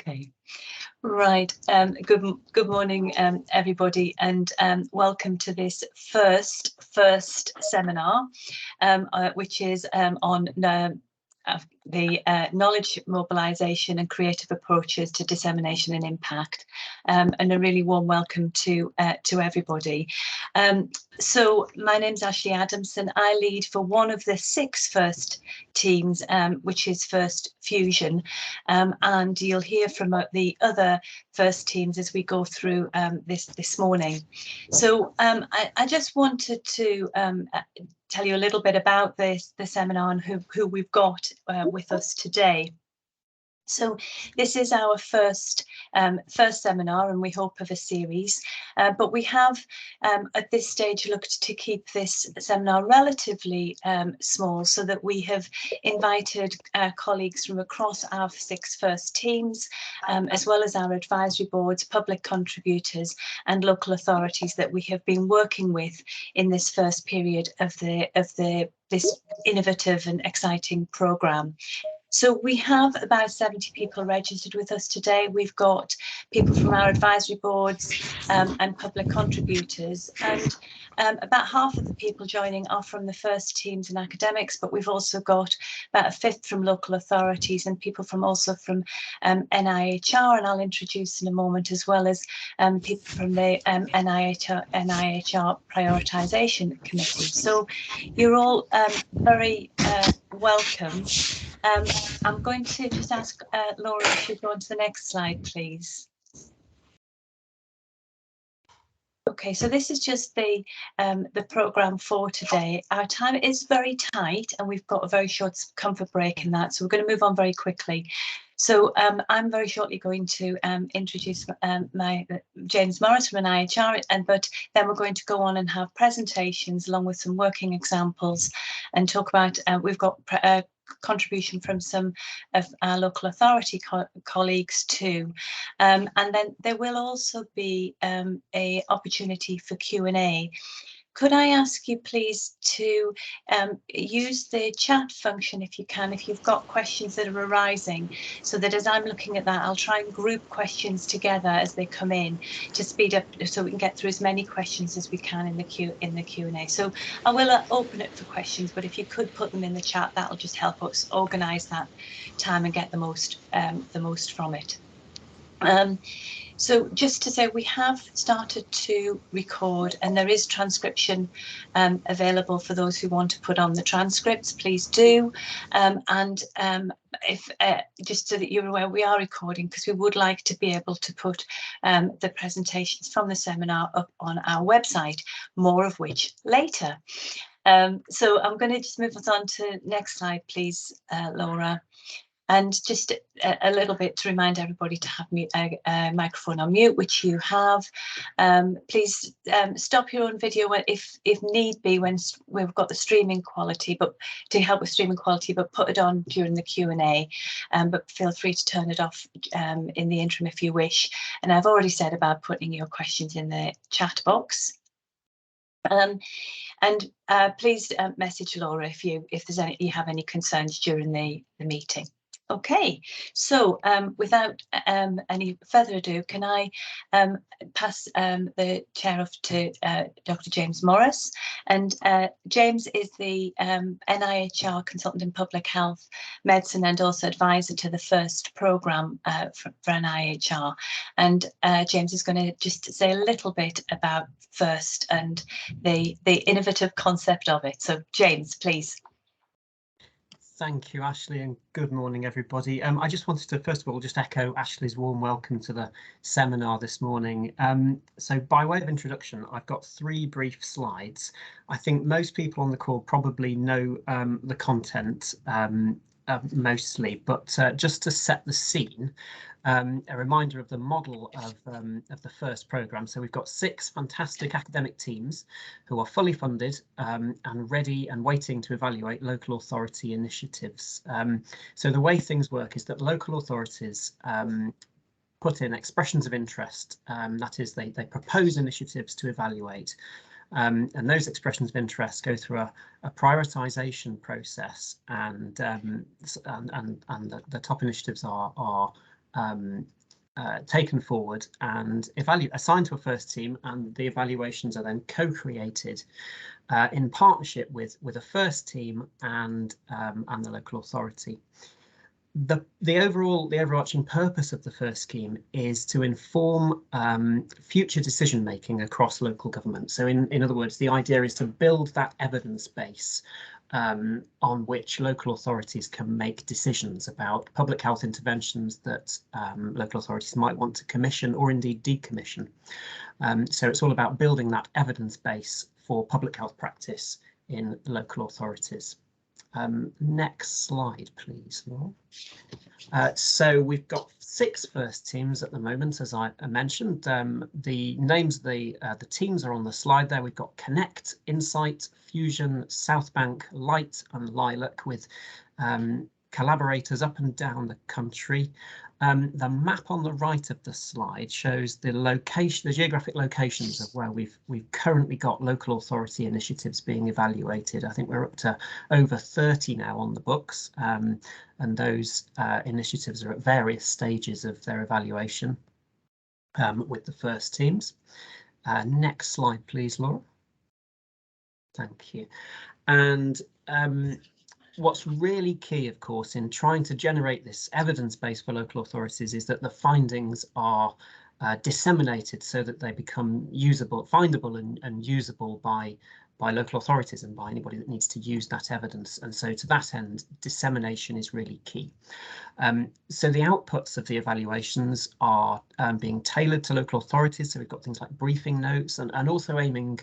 Okay, right. Good morning, everybody, and welcome to this first seminar, which is on the knowledge mobilisation and creative approaches to dissemination and impact, and a really warm welcome to everybody. So my name's Ashley Adamson. I lead for one of the 6 FIRST teams, which is PHIRST Fusion, and you'll hear from the other FIRST teams as we go through this morning. So I just wanted to tell you a little bit about the seminar and who we've got with us today. So this is our first seminar, and we hope of a series, but we have at this stage looked to keep this seminar relatively small, so that we have invited colleagues from across our 6 FIRST teams, as well as our advisory boards, public contributors and local authorities that we have been working with in this first period of this innovative and exciting programme. So we have about 70 people registered with us today. We've got people from our advisory boards and public contributors, and about half of the people joining are from the FIRST teams and academics, but we've also got about a fifth from local authorities and people also from NIHR, and I'll introduce in a moment, as well as people from the NIHR Prioritisation Committee. So you're all very welcome. I'm going to just ask Laura if you go on to the next slide, please. Okay, so this is just the programme for today. Our time is very tight and we've got a very short comfort break in that, so we're going to move on very quickly. So I'm very shortly going to introduce James Morris from NIHR, but then we're going to go on and have presentations along with some working examples and talk about, we've got contribution from some of our local authority colleagues too, and then there will also be a opportunity for Q&A. Could I ask you please to use the chat function if you can, if you've got questions that are arising, so that as I'm looking at that, I'll try and group questions together as they come in to speed up, so we can get through as many questions as we can in the Q&A. So I will open it for questions, but if you could put them in the chat, that'll just help us organise that time and get the most from it. So just to say, we have started to record, and there is transcription available for those who want to put on the transcripts. Please do, and if just so that you're aware, we are recording because we would like to be able to put the presentations from the seminar up on our website, more of which later. So I'm going to just move us on to next slide, please, Laura. And just a little bit to remind everybody to have a microphone on mute, which you have. Please stop your own video if need be when we've got the streaming quality, but to help with streaming quality, but put it on during the Q&A. But feel free to turn it off in the interim if you wish. And I've already said about putting your questions in the chat box. And please message Laura if you have any concerns during the meeting. Okay, so without any further ado, can I pass the chair off to Dr. James Morris. And James is the NIHR consultant in public health medicine and also advisor to the FIRST programme for NIHR. And James is going to just say a little bit about FIRST and the innovative concept of it. So James, please. Thank you, Ashley, and good morning, everybody. I just wanted to, first of all, just echo Ashley's warm welcome to the seminar this morning. So by way of introduction, I've got 3 brief slides. I think most people on the call probably know the content mostly, but just to set the scene, a reminder of the model of the FIRST programme. So we've got 6 fantastic academic teams who are fully funded and ready and waiting to evaluate local authority initiatives. So the way things work is that local authorities put in expressions of interest, that is, they propose initiatives to evaluate. And those expressions of interest go through a prioritisation process, and the top initiatives are taken forward and assigned to a FIRST team, and the evaluations are then co-created in partnership with a FIRST team and the local authority. The overarching purpose of the FIRST scheme is to inform future decision making across local government. So in other words, the idea is to build that evidence base on which local authorities can make decisions about public health interventions that local authorities might want to commission or indeed decommission. So it's all about building that evidence base for public health practice in local authorities. Next slide, please, Laura. So we've got 6 FIRST teams at the moment, as I mentioned. The names of the teams are on the slide there. We've got Connect, Insight, Fusion, Southbank, Light and Lilac, with collaborators up and down the country. The map on the right of the slide shows the geographic locations of where we've currently got local authority initiatives being evaluated. I think we're up to over 30 now on the books, and those initiatives are at various stages of their evaluation with the FIRST teams. Next slide, please, Laura. Thank you. And what's really key, of course, in trying to generate this evidence base for local authorities is that the findings are disseminated so that they become findable and usable by local authorities and by anybody that needs to use that evidence. And so to that end, dissemination is really key. So the outputs of the evaluations are being tailored to local authorities. So we've got things like briefing notes and also aiming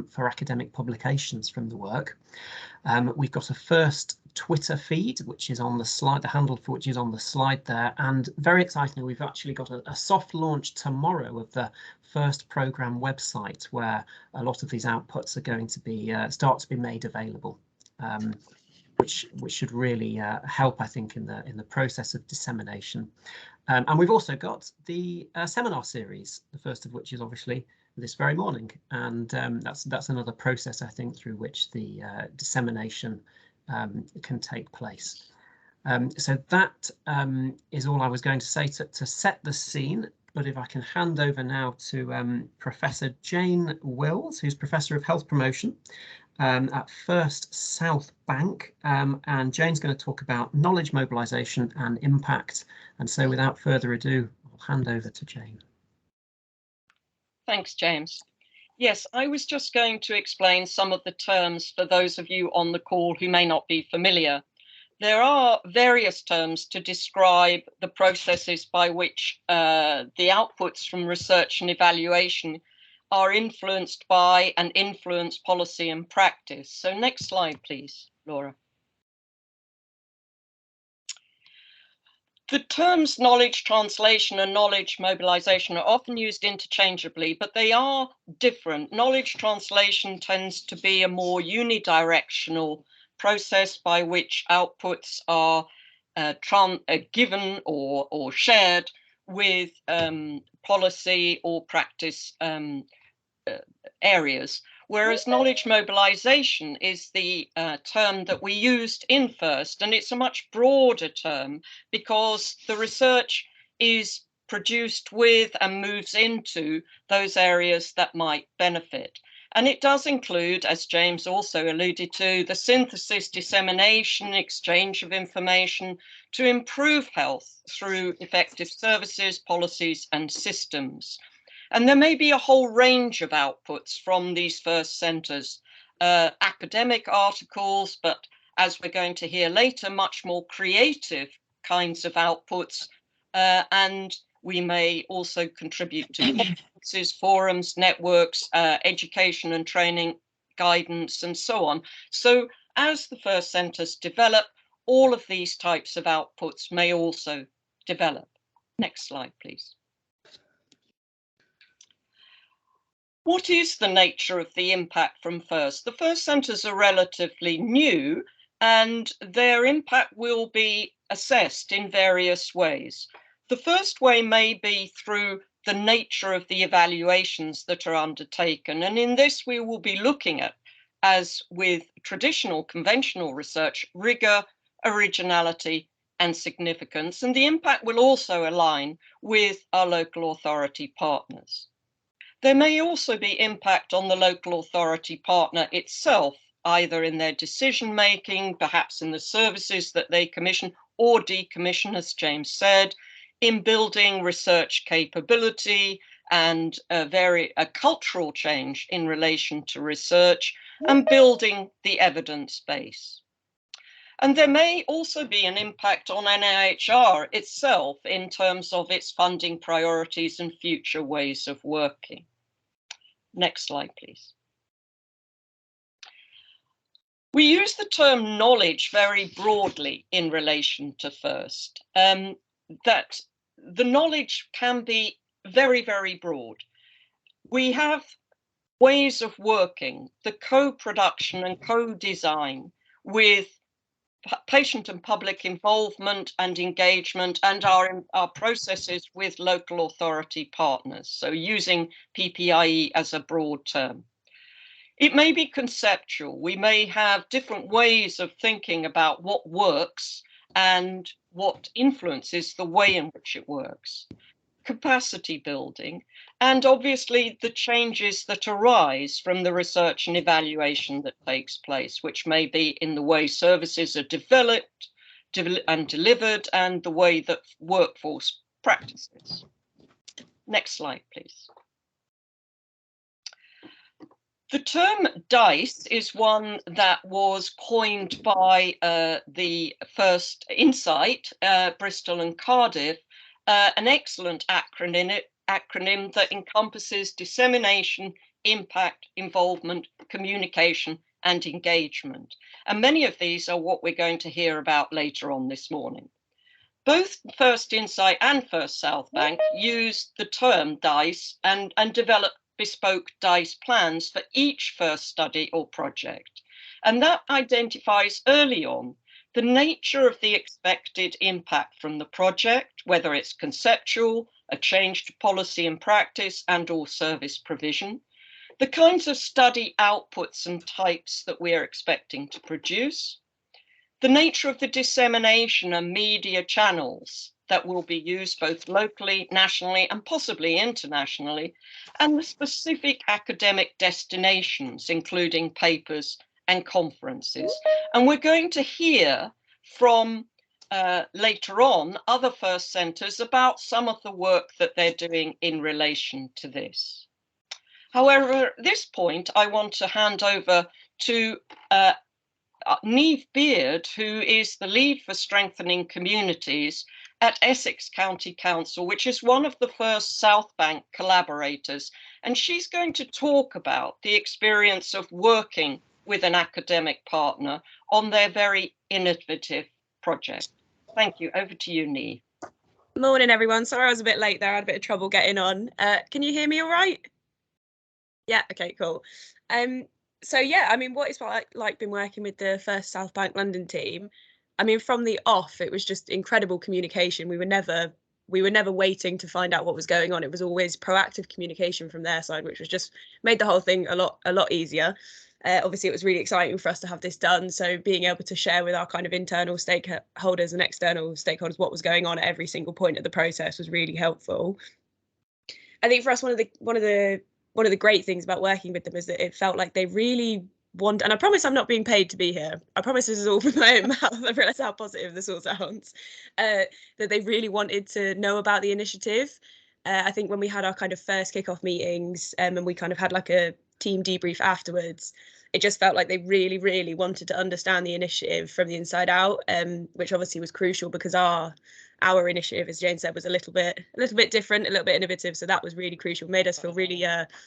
for academic publications from the work. We've got a FIRST Twitter feed, which is on the slide, the handle for which is on the slide there. And very excitingly, we've actually got a soft launch tomorrow of the FIRST programme website, where a lot of these outputs are going to be start to be made available, which should really help, I think, in the process of dissemination. And we've also got the seminar series, the first of which is obviously this very morning, and that's another process, I think, through which the dissemination can take place. So that is all I was going to say to set the scene. But if I can hand over now to Professor Jane Wills, who's Professor of Health Promotion at FIRST Southbank, and Jane's going to talk about knowledge mobilisation and impact. And so without further ado, I'll hand over to Jane. Thanks, James. Yes, I was just going to explain some of the terms for those of you on the call who may not be familiar. There are various terms to describe the processes by which the outputs from research and evaluation are influenced by and influence policy and practice. So next slide, please, Laura. The terms knowledge translation and knowledge mobilisation are often used interchangeably, but they are different. Knowledge translation tends to be a more unidirectional process by which outputs are given or shared with policy or practice areas, whereas knowledge mobilisation is the term that we used in FIRST, and it's a much broader term because the research is produced with and moves into those areas that might benefit. And it does include, as James also alluded to, the synthesis, dissemination, exchange of information to improve health through effective services, policies, and systems. And there may be a whole range of outputs from these FIRST centres, academic articles, but as we're going to hear later, much more creative kinds of outputs. And we may also contribute to conferences, forums, networks, education and training, guidance, and so on. So as the FIRST centres develop, all of these types of outputs may also develop. Next slide, please. What is the nature of the impact from FIRST? The FIRST centres are relatively new, and their impact will be assessed in various ways. The first way may be through the nature of the evaluations that are undertaken. And in this, we will be looking at, as with traditional conventional research, rigor, originality, and significance, and the impact will also align with our local authority partners. There may also be impact on the local authority partner itself, either in their decision making, perhaps in the services that they commission or decommission, as James said, in building research capability and a cultural change in relation to research and building the evidence base. And there may also be an impact on NIHR itself in terms of its funding priorities and future ways of working. Next slide, please. We use the term knowledge very broadly in relation to FIRST, that the knowledge can be very, very broad. We have ways of working, the co-production and co-design with patient and public involvement and engagement, and our processes with local authority partners, so using PPIE as a broad term. It may be conceptual. We may have different ways of thinking about what works and what influences the way in which it works. Capacity building, and obviously the changes that arise from the research and evaluation that takes place, which may be in the way services are developed and delivered and the way that workforce practices. Next slide, please. The term DICE is one that was coined by the FIRST Insight, Bristol and Cardiff, an excellent acronym that encompasses dissemination, impact, involvement, communication, and engagement. And many of these are what we're going to hear about later on this morning. Both FIRST Insight and FIRST South Bank use the term DICE and develop bespoke DICE plans for each FIRST study or project. And that identifies early on the nature of the expected impact from the project, whether it's conceptual, a change to policy and practice and or service provision, the kinds of study outputs and types that we're expecting to produce, the nature of the dissemination and media channels that will be used both locally, nationally, and possibly internationally, and the specific academic destinations, including papers and conferences. And we're going to hear from later on other FIRST centres about some of the work that they're doing in relation to this. However, at this point, I want to hand over to Niamh Beard, who is the lead for strengthening communities at Essex County Council, which is one of the FIRST South Bank collaborators. And she's going to talk about the experience of working with an academic partner on their very innovative project. Thank you. Over to you, Niamh. Morning, everyone. Sorry I was a bit late there. I had a bit of trouble getting on. Can you hear me all right? Yeah, okay, cool. So yeah, I mean, what it's like been working with the FIRST South Bank London team. I mean, from the off, it was just incredible communication. We were never waiting to find out what was going on. It was always proactive communication from their side, which was just made the whole thing a lot easier. Obviously, it was really exciting for us to have this done. So being able to share with our kind of internal stakeholders and external stakeholders what was going on at every single point of the process was really helpful. I think for us, one of the great things about working with them is that it felt like they really want, and I promise I'm not being paid to be here. I promise this is all from my own mouth. I realise how positive this all sounds. That they really wanted to know about the initiative. I think when we had our kind of first kickoff meetings and we kind of had like a team debrief afterwards, it just felt like they really, really wanted to understand the initiative from the inside out, which obviously was crucial because our initiative, as Jane said, was a little bit different, a little bit innovative. So that was really crucial, made us feel really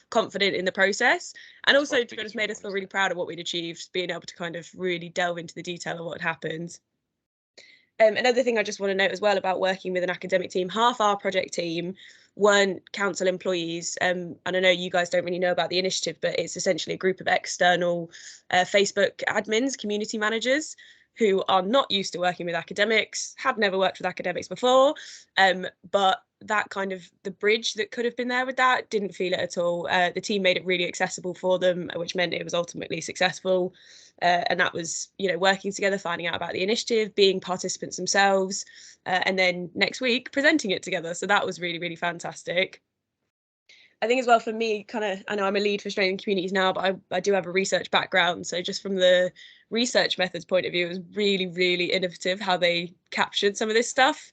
confident in the process. And also, to be honest, made us feel really proud of what we'd achieved, being able to kind of really delve into the detail of what had happened. Another thing I just want to note as well about working with an academic team, half our project team weren't council employees. And I know you guys don't really know about the initiative, but it's essentially a group of external Facebook admins, community managers, who are not used to working with academics, had never worked with academics before, but that kind of the bridge that could have been there with that, didn't feel it at all. The team made it really accessible for them, which meant it was ultimately successful. And that was, you know, working together, finding out about the initiative, being participants themselves, and then next week presenting it together. So that was really, really fantastic. I think as well for me, kind of, I know I'm a lead for Strengthening Communities now, but I do have a research background. So just from the research methods point of view, it was really, really innovative how they captured some of this stuff.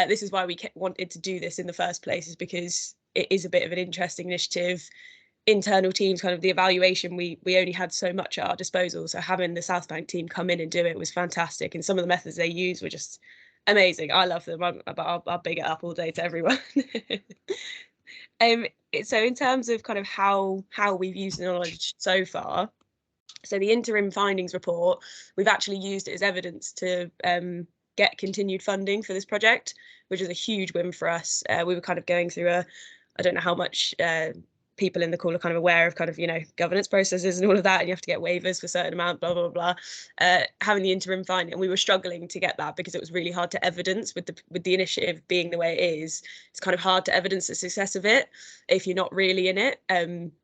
This is why we wanted to do this in the first place, is because it is a bit of an interesting initiative. Internal teams, kind of the evaluation, we only had so much at our disposal. So having the South Bank team come in and do it was fantastic. And some of the methods they used were just amazing. I love them. I'll big it up all day to everyone. So in terms of kind of how we've used the knowledge so far, so the interim findings report, we've actually used it as evidence to get continued funding for this project, which is a huge win for us. We were kind of going through I don't know how much people in the call are kind of aware of kind of, you know, governance processes and all of that, and you have to get waivers for a certain amount, blah, blah, blah. Having the interim finding, and we were struggling to get that because it was really hard to evidence with the initiative being the way it is. It's kind of hard to evidence the success of it if you're not really in it.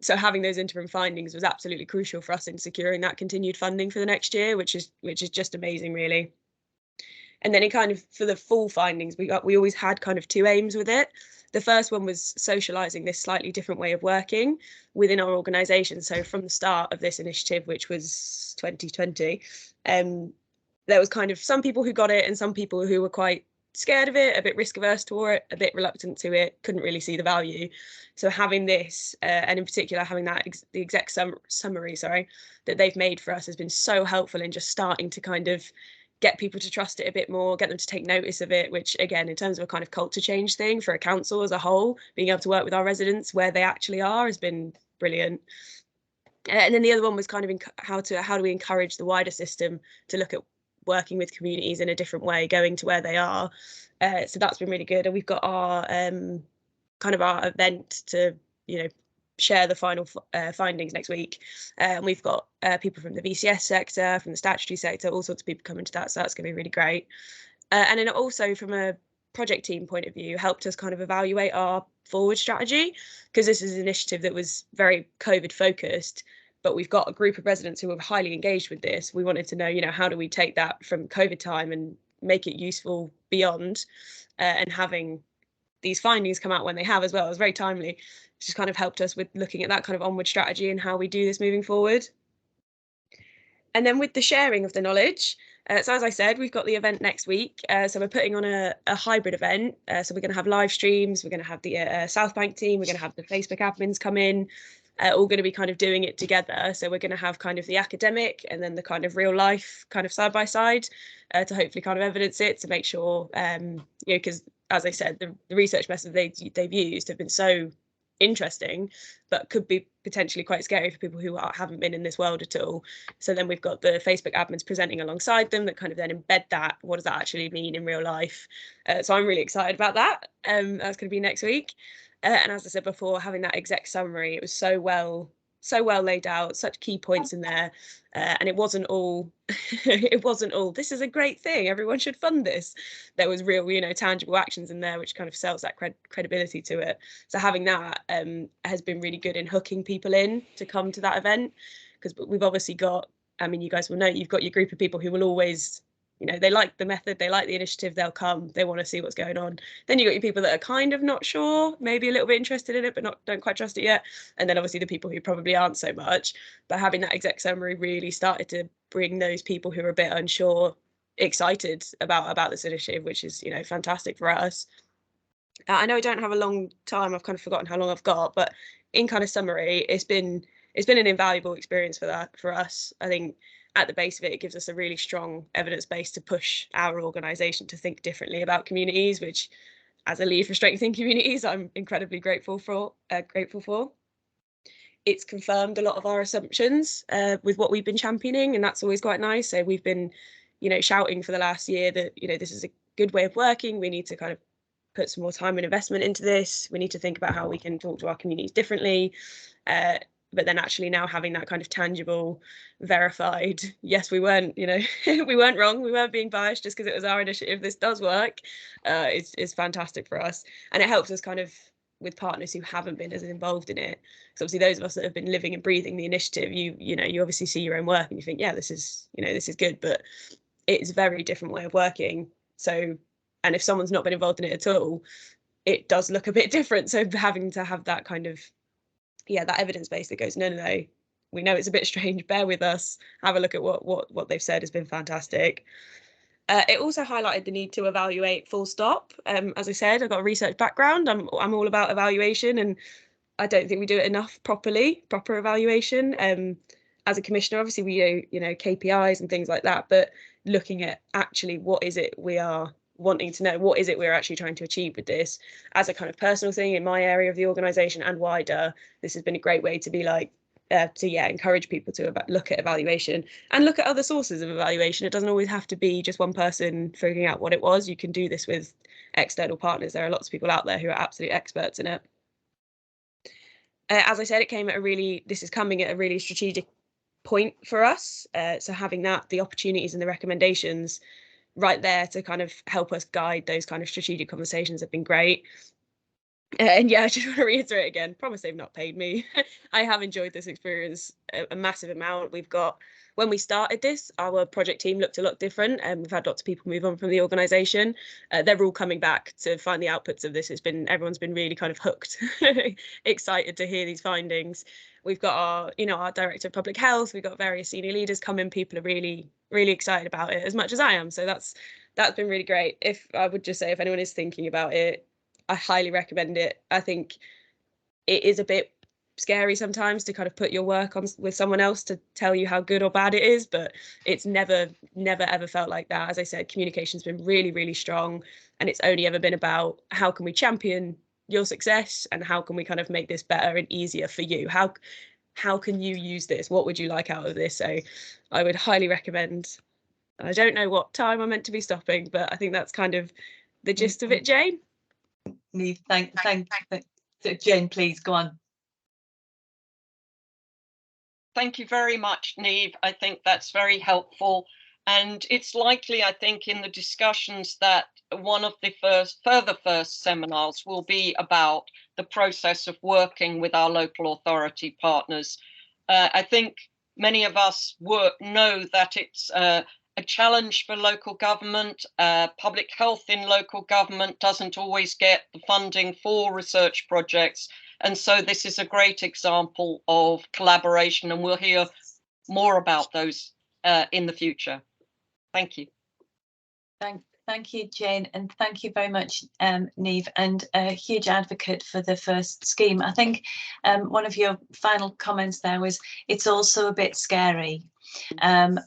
So having those interim findings was absolutely crucial for us in securing that continued funding for the next year, which is just amazing, really. And then it kind of, for the full findings, we always had kind of two aims with it. The first one was socialising this slightly different way of working within our organisation. So from the start of this initiative, which was 2020, there was kind of some people who got it and some people who were quite scared of it, a bit risk averse to it, a bit reluctant to it, couldn't really see the value. So having this, and in particular having that the exec summary, that they've made for us has been so helpful in just starting to kind of get people to trust it a bit more, get them to take notice of it, which again, in terms of a kind of culture change thing for a council as a whole, being able to work with our residents where they actually are has been brilliant. And then the other one was kind of how do we encourage the wider system to look at working with communities in a different way, going to where they are. So that's been really good. And we've got our kind of our event to, you know, share the final findings next week. And we've got people from the VCS sector, from the statutory sector, all sorts of people coming to that. So that's going to be really great. And then also from a project team point of view, helped us kind of evaluate our forward strategy, because this is an initiative that was very COVID focused, but we've got a group of residents who are highly engaged with this. We wanted to know, you know, how do we take that from COVID time and make it useful beyond, and having these findings come out when they have as well. It was very timely. It's just kind of helped us with looking at that kind of onward strategy and how we do this moving forward. And then with the sharing of the knowledge, so as I said, we've got the event next week. So we're putting on a hybrid event. So we're going to have live streams. We're going to have the South Bank team. We're going to have the Facebook admins come in, all going to be kind of doing it together. So we're going to have kind of the academic and then the kind of real life kind of side by side, to hopefully kind of evidence it, to make sure, you know, because as I said, the research methods they've used have been so interesting, but could be potentially quite scary for people who haven't been in this world at all. So then we've got the Facebook admins presenting alongside them that kind of then embed that. What does that actually mean in real life? So I'm really excited about that. That's going to be next week. And as I said before, having that exec summary, it was so well laid out, such key points in there. And it wasn't all this is a great thing, everyone should fund this. There was real, you know, tangible actions in there, which kind of sells that credibility to it. So having that has been really good in hooking people in to come to that event, because we've obviously got, I mean, you guys will know, you've got your group of people who will always, you know, they like the method, they like the initiative, they'll come, they want to see what's going on. Then you've got your people that are kind of not sure, maybe a little bit interested in it, but don't quite trust it yet. And then obviously the people who probably aren't so much. But having that exec summary really started to bring those people who are a bit unsure excited about this initiative, which is, you know, fantastic for us. I know I don't have a long time, I've kind of forgotten how long I've got, but in kind of summary, it's been an invaluable experience for us. I think at the base of it, it gives us a really strong evidence base to push our organisation to think differently about communities, which, as a lead for Strengthening Communities, I'm incredibly grateful for. It's confirmed a lot of our assumptions with what we've been championing, and that's always quite nice. So we've been, you know, shouting for the last year that, you know, this is a good way of working. We need to kind of put some more time and investment into this. We need to think about how we can talk to our communities differently. but then actually now having that kind of tangible, verified, yes, we weren't, we weren't wrong, we weren't being biased just because it was our initiative, this does work, is fantastic for us. And it helps us kind of with partners who haven't been as involved in it. So obviously those of us that have been living and breathing the initiative, you obviously see your own work and you think, yeah, this is good, but it's a very different way of working. So, and if someone's not been involved in it at all, it does look a bit different. So having to have that kind of, that evidence base that goes, no, we know it's a bit strange, bear with us, have a look at what they've said has been fantastic. It also highlighted the need to evaluate full stop. As I said, I've got a research background. I'm all about evaluation, and I don't think we do it enough proper evaluation. As a commissioner, obviously we do, KPIs and things like that, but looking at actually what is it we are wanting to know, what is it we're actually trying to achieve with this as a kind of personal thing in my area of the organisation and wider. This has been a great way to be like, encourage people to look at evaluation and look at other sources of evaluation. It doesn't always have to be just one person figuring out what it was. You can do this with external partners. There are lots of people out there who are absolute experts in it. As I said, this is coming at a really strategic point for us. So having the opportunities and the recommendations right there to kind of help us guide those kind of strategic conversations have been great. And I just want to reiterate again, promise they've not paid me. I have enjoyed this experience a massive amount. When we started this, our project team looked a lot different, and we've had lots of people move on from the organisation. They're all coming back to find the outputs of this. Everyone's been really kind of hooked, excited to hear these findings. We've got our director of public health. We've got various senior leaders coming. People are really, really excited about it as much as I am. So that's been really great. If I would just say, if anyone is thinking about it, I highly recommend it. I think it is a bit scary sometimes to kind of put your work on with someone else to tell you how good or bad it is, but it's never ever felt like that. As I said, communication's been really, really strong, and it's only ever been about how can we champion your success and how can we kind of make this better and easier for you. How can you use this? What would you like out of this? So I would highly recommend. I don't know what time I'm meant to be stopping, but I think that's kind of the gist of it, Jane. Neve, thank Jane, please go on. Thank you very much, Neve. I think that's very helpful. And it's likely, I think, in the discussions that one of the further FIRST seminars will be about the process of working with our local authority partners. I think many of us know that it's a challenge for local government. Public health in local government doesn't always get the funding for research projects. And so this is a great example of collaboration, and we'll hear more about those in the future. Thank you. Thank you, Jane, and thank you very much, Neve, and a huge advocate for the FIRST scheme. I think one of your final comments there was it's also a bit scary. And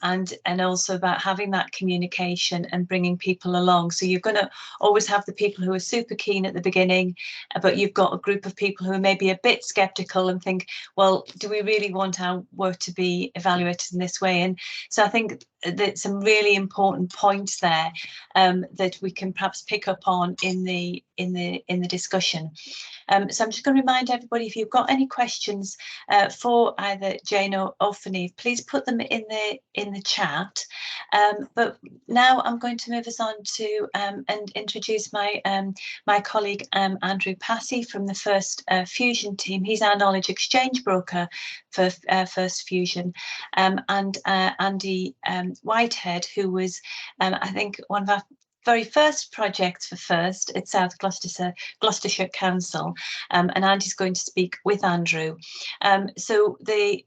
also about having that communication and bringing people along. So you're going to always have the people who are super keen at the beginning, but you've got a group of people who are maybe a bit skeptical and think, well, do we really want our work to be evaluated in this way? And so I think that some really important points there that we can perhaps pick up on in the discussion. So I'm just going to remind everybody, if you've got any questions for either Jane or for Neve, please put them in the chat. But now I'm going to move us on to and introduce my my colleague Andrew Passy from the FIRST Fusion team. He's our knowledge exchange broker for FIRST Fusion, and Andy Whitehead, who was I think one of our very first project for FIRST at South Gloucestershire Council, and Andy's going to speak with Andrew. So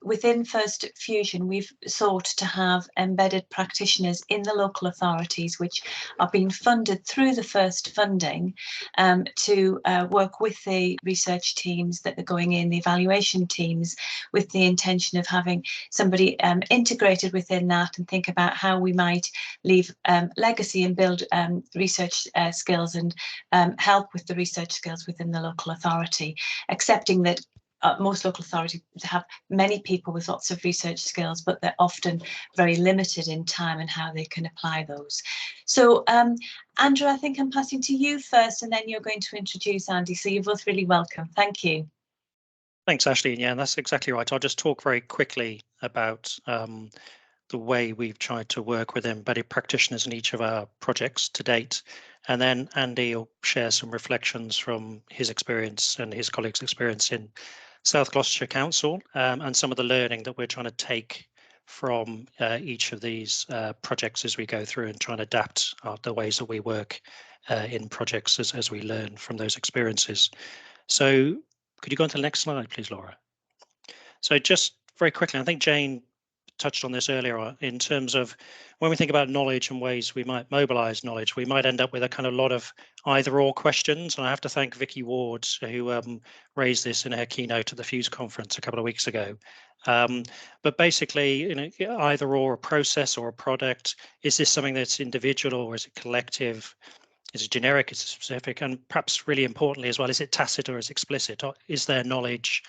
within FIRST Fusion, we've sought to have embedded practitioners in the local authorities, which are being funded through the FIRST funding, to work with the research teams that are going in, the evaluation teams, with the intention of having somebody integrated within that and think about how we might leave legacy and build research skills and help with the research skills within the local authority, accepting that most local authorities have many people with lots of research skills, but they're often very limited in time and how they can apply those. So Andrew, I think I'm passing to you first, and then you're going to introduce Andy. So you're both really welcome. Thank you. Thanks, Ashley. Yeah, that's exactly right. I'll just talk very quickly about the way we've tried to work with embedded practitioners in each of our projects to date. And then Andy will share some reflections from his experience and his colleagues' experience in South Gloucestershire Council, and some of the learning that we're trying to take from each of these projects as we go through and try and adapt the ways that we work in projects as we learn from those experiences. So could you go on to the next slide, please, Laura? So just very quickly, I think Jane touched on this earlier in terms of when we think about knowledge and ways we might mobilize knowledge, we might end up with a kind of lot of either or questions. And I have to thank Vicky Ward, who raised this in her keynote at the Fuse conference a couple of weeks ago. But basically, either or a process or a product, is this something that's individual or is it collective? Is it generic? Is it specific? And perhaps really importantly as well, is it tacit or is it explicit? Or is there knowledge,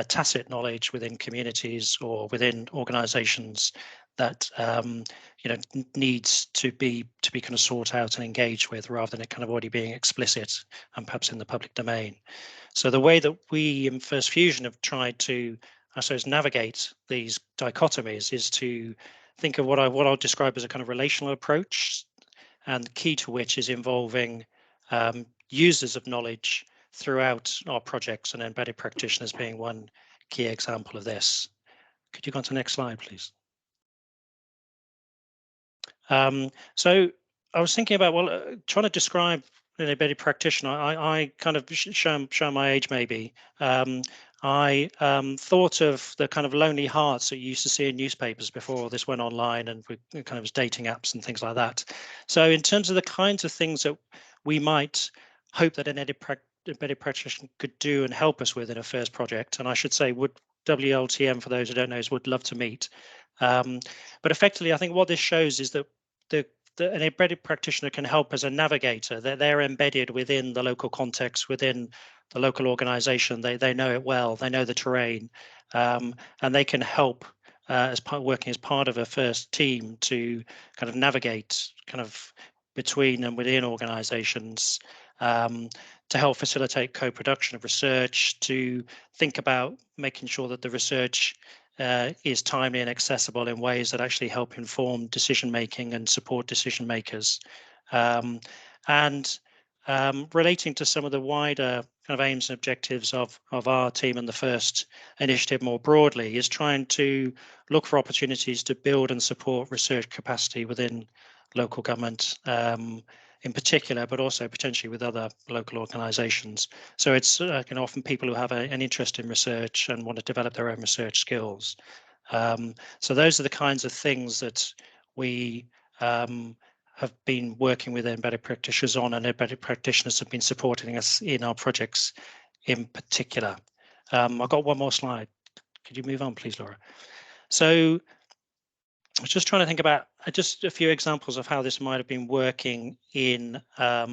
tacit knowledge within communities or within organisations that needs to be kind of sought out and engaged with, rather than it kind of already being explicit and perhaps in the public domain? So the way that we in PHIRST Fusion have tried to, I suppose, navigate these dichotomies is to think of what I'll describe as a kind of relational approach, and key to which is involving users of knowledge throughout our projects, and embedded practitioners being one key example of this. Could you go on to the next slide, please? So I was thinking about, trying to describe an embedded practitioner. I kind of show my age maybe. I thought of the kind of lonely hearts that you used to see in newspapers before this went online, and we kind of was dating apps and things like that. So in terms of the kinds of things that we might hope that an embedded practitioner could do and help us with in a first project, and I should say would WLTM, for those who don't know, would love to meet. But effectively, I think what this shows is that an embedded practitioner can help as a navigator. They're embedded within the local context, within the local organization. They know it well, they know the terrain, and they can help working as part of a FIRST team to kind of navigate kind of between and within organizations, to help facilitate co-production of research, to think about making sure that the research is timely and accessible in ways that actually help inform decision making and support decision makers. And relating to some of the wider kind of aims and objectives of our team and the FIRST initiative more broadly, is trying to look for opportunities to build and support research capacity within local government in particular, but also potentially with other local organisations. So it's often people who have an interest in research and want to develop their own research skills. So those are the kinds of things that we have been working with embedded practitioners on, and embedded practitioners have been supporting us in our projects in particular. I've got one more slide. Could you move on, please, Laura? So I was just trying to think about just a few examples of how this might have been working in our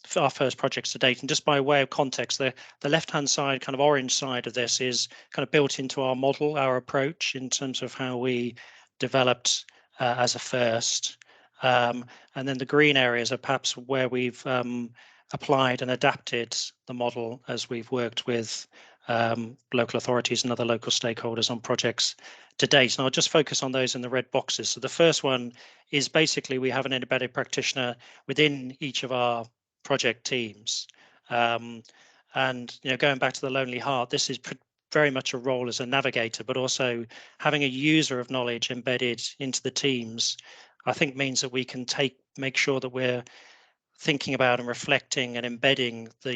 FIRST projects to date. And just by way of context, the left-hand side, kind of orange side of this, is kind of built into our model, our approach in terms of how we developed as a FIRST. And then the green areas are perhaps where we've applied and adapted the model as we've worked with local authorities and other local stakeholders on projects to date. And I'll just focus on those in the red boxes. So the first one is basically we have an embedded practitioner within each of our project teams. And going back to the lonely heart, this is very much a role as a navigator, but also having a user of knowledge embedded into the teams, I think means that we can make sure that we're thinking about and reflecting and embedding the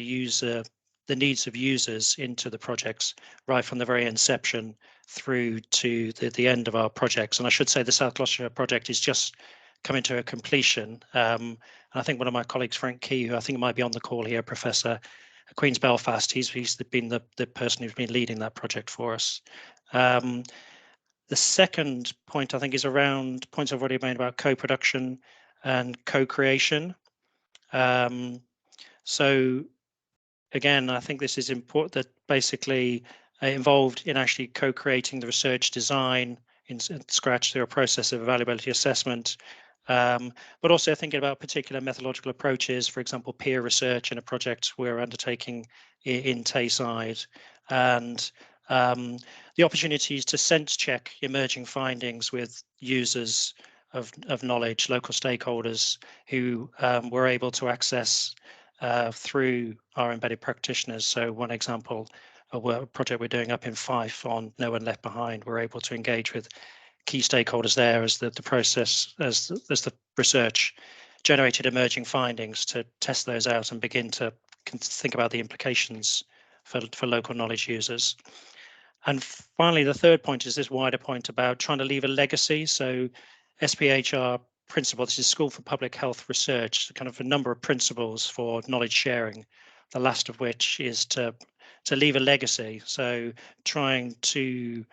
needs of users into the projects right from the very inception through to the end of our projects. And I should say the South Gloucestershire project is just coming to a completion. And I think one of my colleagues, Frank Key, who I think might be on the call here, Professor at Queen's Belfast, he's been the person who's been leading that project for us. The second point, I think, is around points I've already made about co-production and co-creation. So again, I think this is important, that basically involved in actually co-creating the research design in scratch through a process of evaluability assessment, but also thinking about particular methodological approaches, for example, peer research in a project we're undertaking in Tayside, and the opportunities to sense check emerging findings with users of knowledge, local stakeholders who were able to access through our embedded practitioners. So one example, a project we're doing up in Fife on No One Left Behind, we're able to engage with key stakeholders there as the process, as the research generated emerging findings, to test those out and begin to think about the implications for local knowledge users. And finally, the third point is this wider point about trying to leave a legacy. So SPHR principle, this is School for Public Health Research, kind of a number of principles for knowledge sharing, the last of which is to leave a legacy. So trying to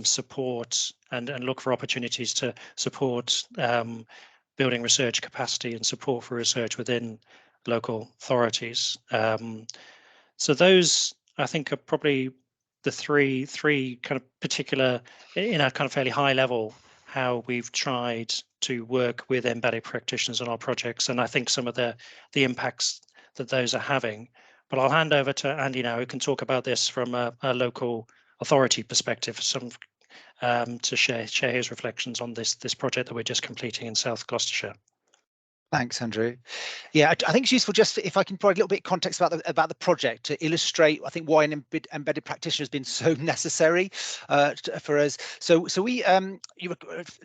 support and look for opportunities to support building research capacity and support for research within local authorities. So those, I think, are probably the three kind of particular, in a kind of fairly high level, how we've tried to work with embedded practitioners on our projects, and I think some of the impacts that those are having. But I'll hand over to Andy now, who can talk about this from a local authority perspective, to share his reflections on this project that we're just completing in South Gloucestershire. Thanks, Andrew. Yeah, I think it's useful just if I can provide a little bit of context about the project to illustrate, I think, why an embedded practitioner has been so necessary for us. So we you were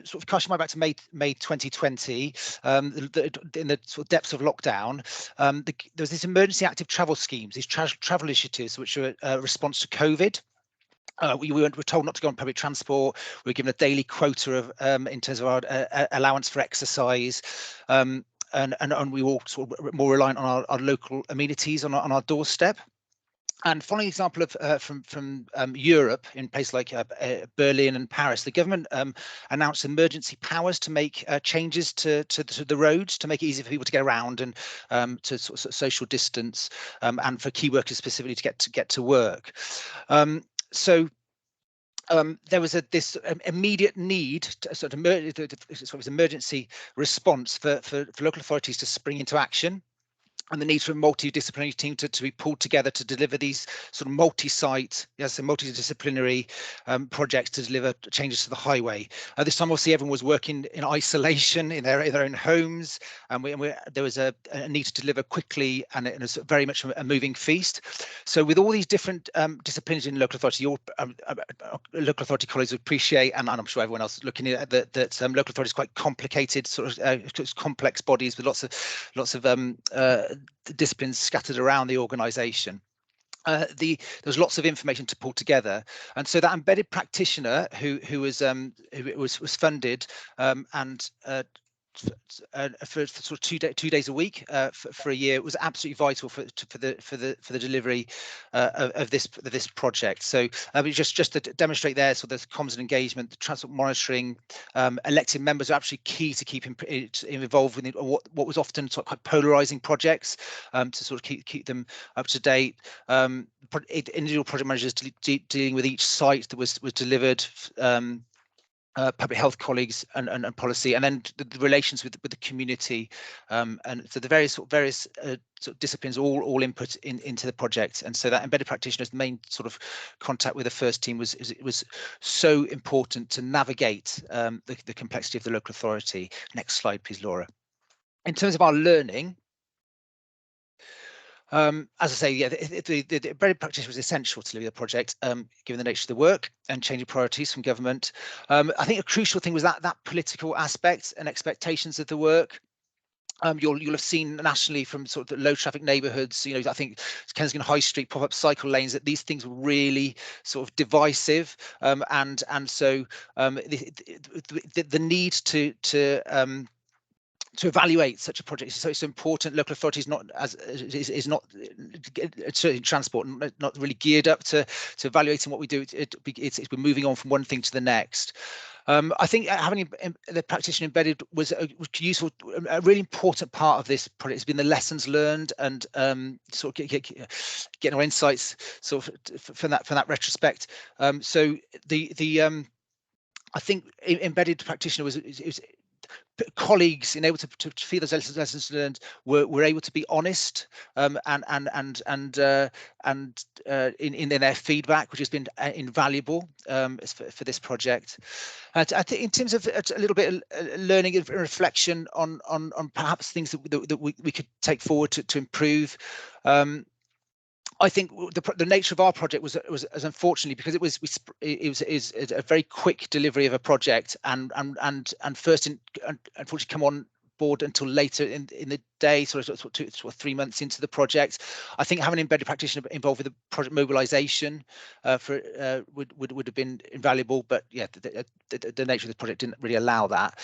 sort of casting my back to May 2020, in the sort of depths of lockdown. There was this emergency active travel schemes, these travel initiatives, which were a response to COVID. We were told not to go on public transport. We were given a daily quota of in terms of our allowance for exercise. And we were all sort of more reliant on our local amenities on our doorstep. And following an example of from Europe, in places like Berlin and Paris, the government announced emergency powers to make changes to the roads to make it easier for people to get around and to sort of social distance, and for key workers specifically to get to work. So there was this immediate need to sort of emergency response for local authorities to spring into action, and the need for a multidisciplinary team to be pulled together to deliver these sort of multi-site, multidisciplinary projects to deliver changes to the highway. This time, obviously, everyone was working in isolation in their own homes, and there was a need to deliver quickly, and it was very much a moving feast. So, with all these different disciplines in local authority, your local authority colleagues would appreciate, and I'm sure everyone else looking at that local authority is quite complicated, sort of complex bodies with lots of disciplines scattered around the organisation. There's lots of information to pull together, and so that embedded practitioner who was funded and for sort of 2 days a week for a year was absolutely vital for the delivery of this project. So just to demonstrate there, so there's comms and engagement, the transport monitoring, elected members are actually key to keep involved in what was often sort of quite polarizing projects, to sort of keep them up to date. Individual project managers dealing with each site that was delivered. Public health colleagues and policy, and then the relations with the community, and so the various sort of disciplines all input into the project. And so that embedded practitioner's main sort of contact with the FIRST team was so important to navigate the complexity of the local authority. Next slide, please, Laura. In terms of our learning, as I say, yeah, the embedded practitioner was essential to deliver the project, given the nature of the work and changing priorities from government. I think a crucial thing was that political aspect and expectations of the work. You'll have seen nationally from sort of the low traffic neighbourhoods, I think Kensington High Street pop-up cycle lanes, that these things were really sort of divisive, and so the need to evaluate such a project is so important. Local authorities is not certainly transport not really geared up to evaluating what we do. We're moving on from one thing to the next. I think having the practitioner embedded was useful. A really important part of this project has been the lessons learned and sort of getting our insights sort of from that retrospect. So I think embedded practitioner was colleagues in able to feel those lessons learned were able to be honest and in their feedback, which has been invaluable for this project. I think in terms of a little bit of learning and reflection on perhaps things that we could take forward to improve. I think the nature of our project was unfortunately, because it was a very quick delivery of a project, and FIRST unfortunately come on board until later in the day, sort of 2 or 3 months into the project. I think having an embedded practitioner involved with the project mobilisation would have been invaluable, but yeah, the nature of the project didn't really allow that.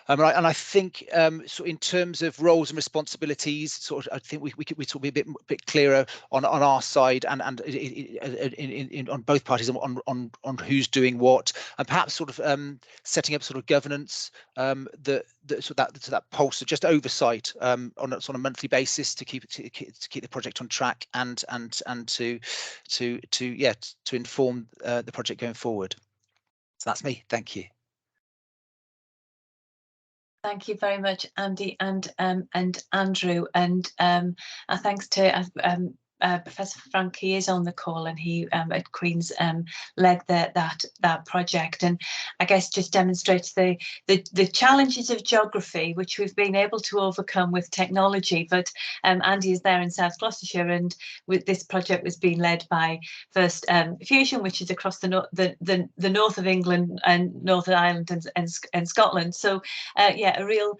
And I think so in terms of roles and responsibilities, sort of, I think we sort of be a bit clearer on our side and on both parties on who's doing what, and perhaps sort of setting up sort of governance so that pulse of just oversight on a monthly basis to keep the project on track and to inform the project going forward. So that's me. Thank you. Thank you very much, Andy and Andrew, and thanks to Professor Frank. He is on the call, and he at Queen's led that project, and I guess just demonstrates the challenges of geography, which we've been able to overcome with technology. But Andy is there in South Gloucestershire, and with this project was being led by FIRST Fusion, which is across the north of England and Northern Ireland and Scotland. So yeah, a real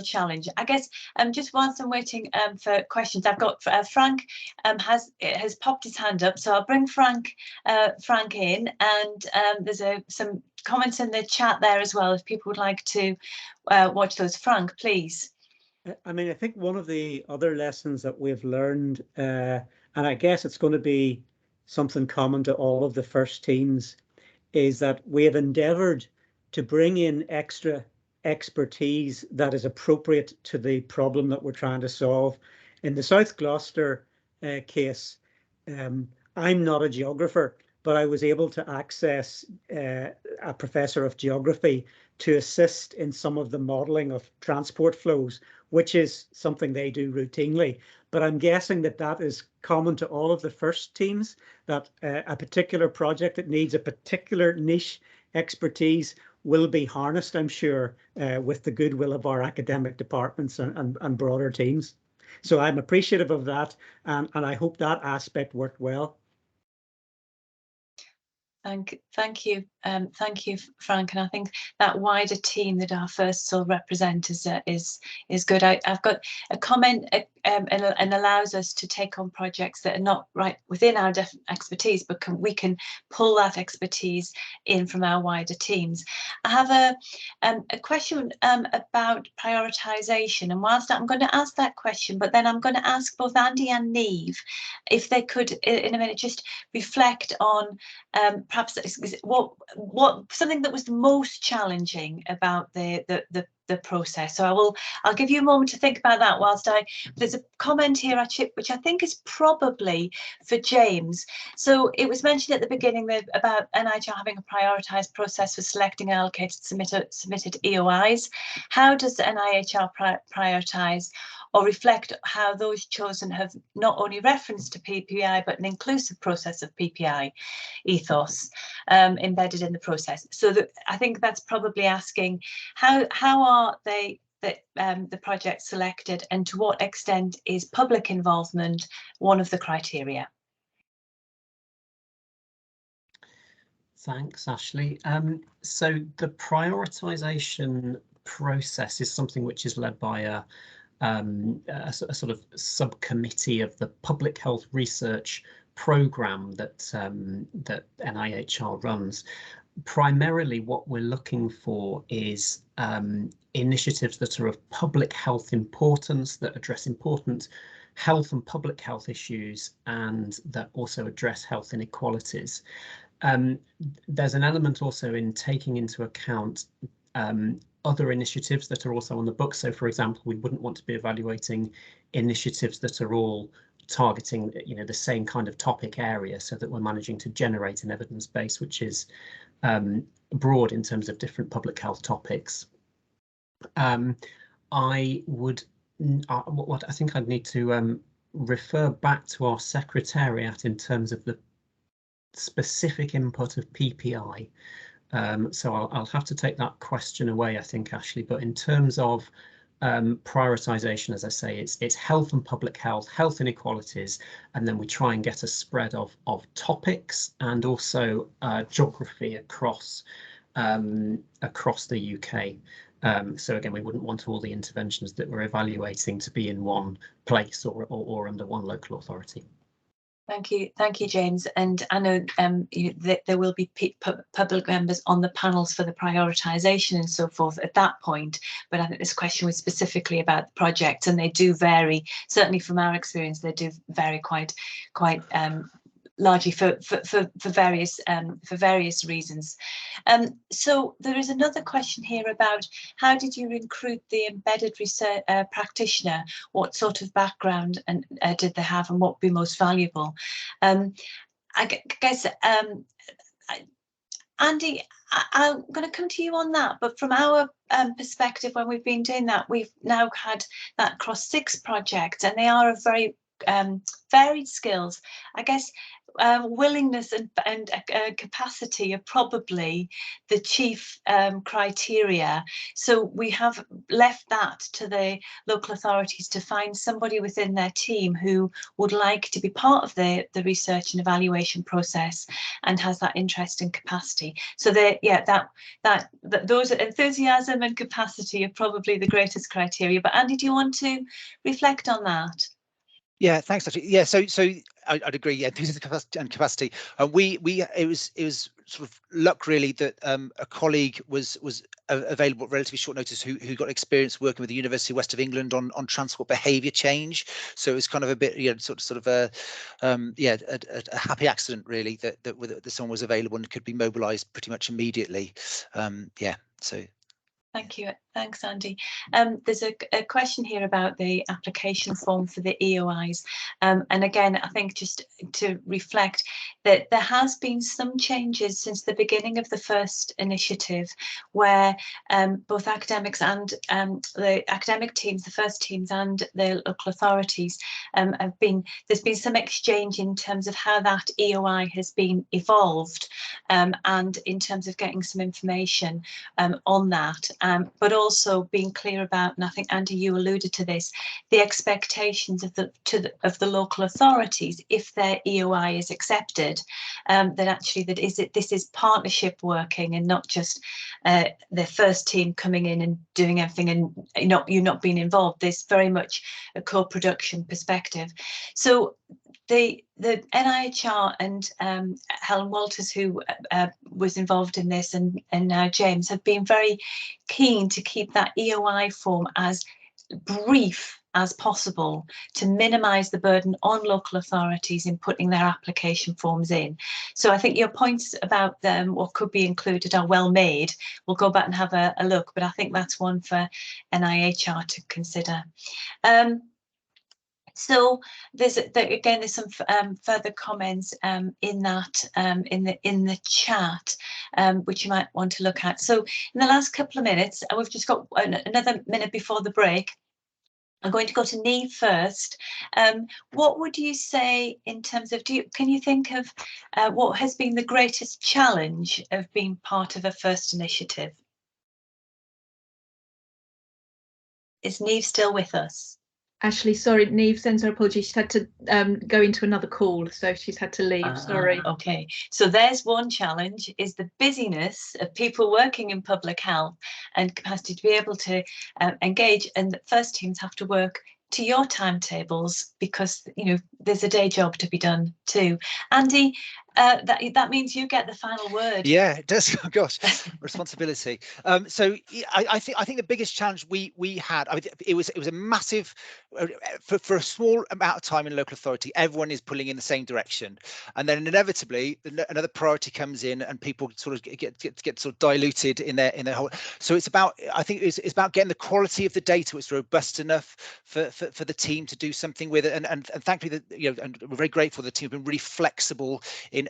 challenge. I guess just whilst I'm waiting for questions, I've got Frank. Has popped his hand up, so I'll bring Frank in, and there's some comments in the chat there as well if people would like to watch those. Frank, please. I mean, I think one of the other lessons that we've learned, and I guess it's going to be something common to all of the FIRST teams, is that we have endeavoured to bring in extra expertise that is appropriate to the problem that we're trying to solve. In the South Gloucester case, I'm not a geographer, but I was able to access a professor of geography to assist in some of the modelling of transport flows, which is something they do routinely. But I'm guessing that that is common to all of the FIRST teams, that a particular project that needs a particular niche expertise will be harnessed, I'm sure, with the goodwill of our academic departments and broader teams. So I'm appreciative of that, and I hope that aspect worked well. Thank you, Frank. And I think that wider team that our FIRST will represent is good. I've got a comment and allows us to take on projects that are not right within our expertise, but we can pull that expertise in from our wider teams. I have a question about prioritisation, and whilst I'm going to ask that question, but then I'm going to ask both Andy and Niamh if they could in a minute just reflect on perhaps what something that was the most challenging about the process. So I'll give you a moment to think about that whilst there's a comment here actually which I think is probably for James. So it was mentioned at the beginning about NIHR having a prioritised process for selecting allocated submitted EOIs. How does the NIHR prioritise or reflect how those chosen have not only reference to PPI but an inclusive process of PPI ethos embedded in the process? So I think that's probably asking how are the project selected, and to what extent is public involvement one of the criteria? Thanks, Ashley. So the prioritisation process is something which is led by a sort of subcommittee of the public health research programme that NIHR runs. Primarily what we're looking for is initiatives that are of public health importance, that address important health and public health issues, and that also address health inequalities. There's an element also in taking into account other initiatives that are also on the book. So, for example, we wouldn't want to be evaluating initiatives that are all targeting, the same kind of topic area, so that we're managing to generate an evidence base which is broad in terms of different public health topics. I would, what I think I'd need to refer back to our secretariat in terms of the specific input of PPI. So I'll have to take that question away, I think, Ashley. But in terms of prioritization, as I say, it's health and public health, health inequalities, and then we try and get a spread of topics and also geography across the UK. So again, we wouldn't want all the interventions that we're evaluating to be in one place or under one local authority. Thank you, James. And I know there will be public members on the panels for the prioritisation and so forth at that point. But I think this question was specifically about the project, and they do vary. Certainly, from our experience, they do vary quite largely for various reasons. So there is another question here about how did you recruit the embedded research practitioner? What sort of background and did they have, and what would be most valuable? I guess Andy, I'm going to come to you on that, but from our perspective, when we've been doing that, we've now had that across 6 projects, and they are of very varied skills. I guess willingness and capacity are probably the chief criteria. So we have left that to the local authorities to find somebody within their team who would like to be part of the research and evaluation process and has that interest and capacity. So those enthusiasm and capacity are probably the greatest criteria. But Andy, do you want to reflect on that? Yeah, thanks, actually. Yeah, so I'd agree. Yeah, enthusiasm and capacity. It was sort of luck really that a colleague was available at relatively short notice who got experience working with the University of West of England on transport behaviour change. So it was kind of a bit, you know, sort of a happy accident really that someone was available and could be mobilised pretty much immediately. Yeah, so. Thank you. Thanks, Andy. There's a question here about the application form for the EOIs. And again, I think just to reflect that there has been some changes since the beginning of the FIRST initiative, where both academics and the academic teams, the FIRST teams and the local authorities there's been some exchange in terms of how that EOI has been evolved, and in terms of getting some information on that. But also being clear about, and I think Andy, you alluded to this, the expectations of the local authorities if their EOI is accepted, that actually this is partnership working and not just the first team coming in and doing everything and you not being involved. There's very much a co-production perspective. So the NIHR and Helen Walters, who was involved in this, and now James, have been very keen to keep that EOI form as brief as possible to minimise the burden on local authorities in putting their application forms in. So I think your points about what could be included are well made. We'll go back and have a look, but I think that's one for NIHR to consider. So there's some further comments in the chat, which you might want to look at. So in the last couple of minutes, and we've just got another minute before the break, I'm going to go to Neve first. What would you say in terms of, can you think of what has been the greatest challenge of being part of a FIRST initiative? Is Neve still with us? Ashley, sorry, Neve sends her apologies. She's had to go into another call, so she's had to leave. Sorry. Okay, so there's one challenge, is the busyness of people working in public health and capacity to be able to engage, and the FIRST teams have to work to your timetables because, you know, there's a day job to be done too. Andy, that means you get the final word. Yeah, it does. Oh, gosh, responsibility. So I think the biggest challenge we had, I mean, it was a massive, for a small amount of time in local authority, everyone is pulling in the same direction, and then inevitably another priority comes in and people sort of get sort of diluted in their whole. So it's about, I think it's about getting the quality of the data. It's robust enough for the team to do something with it, and thankfully, you know, and we're very grateful the team have been really flexible and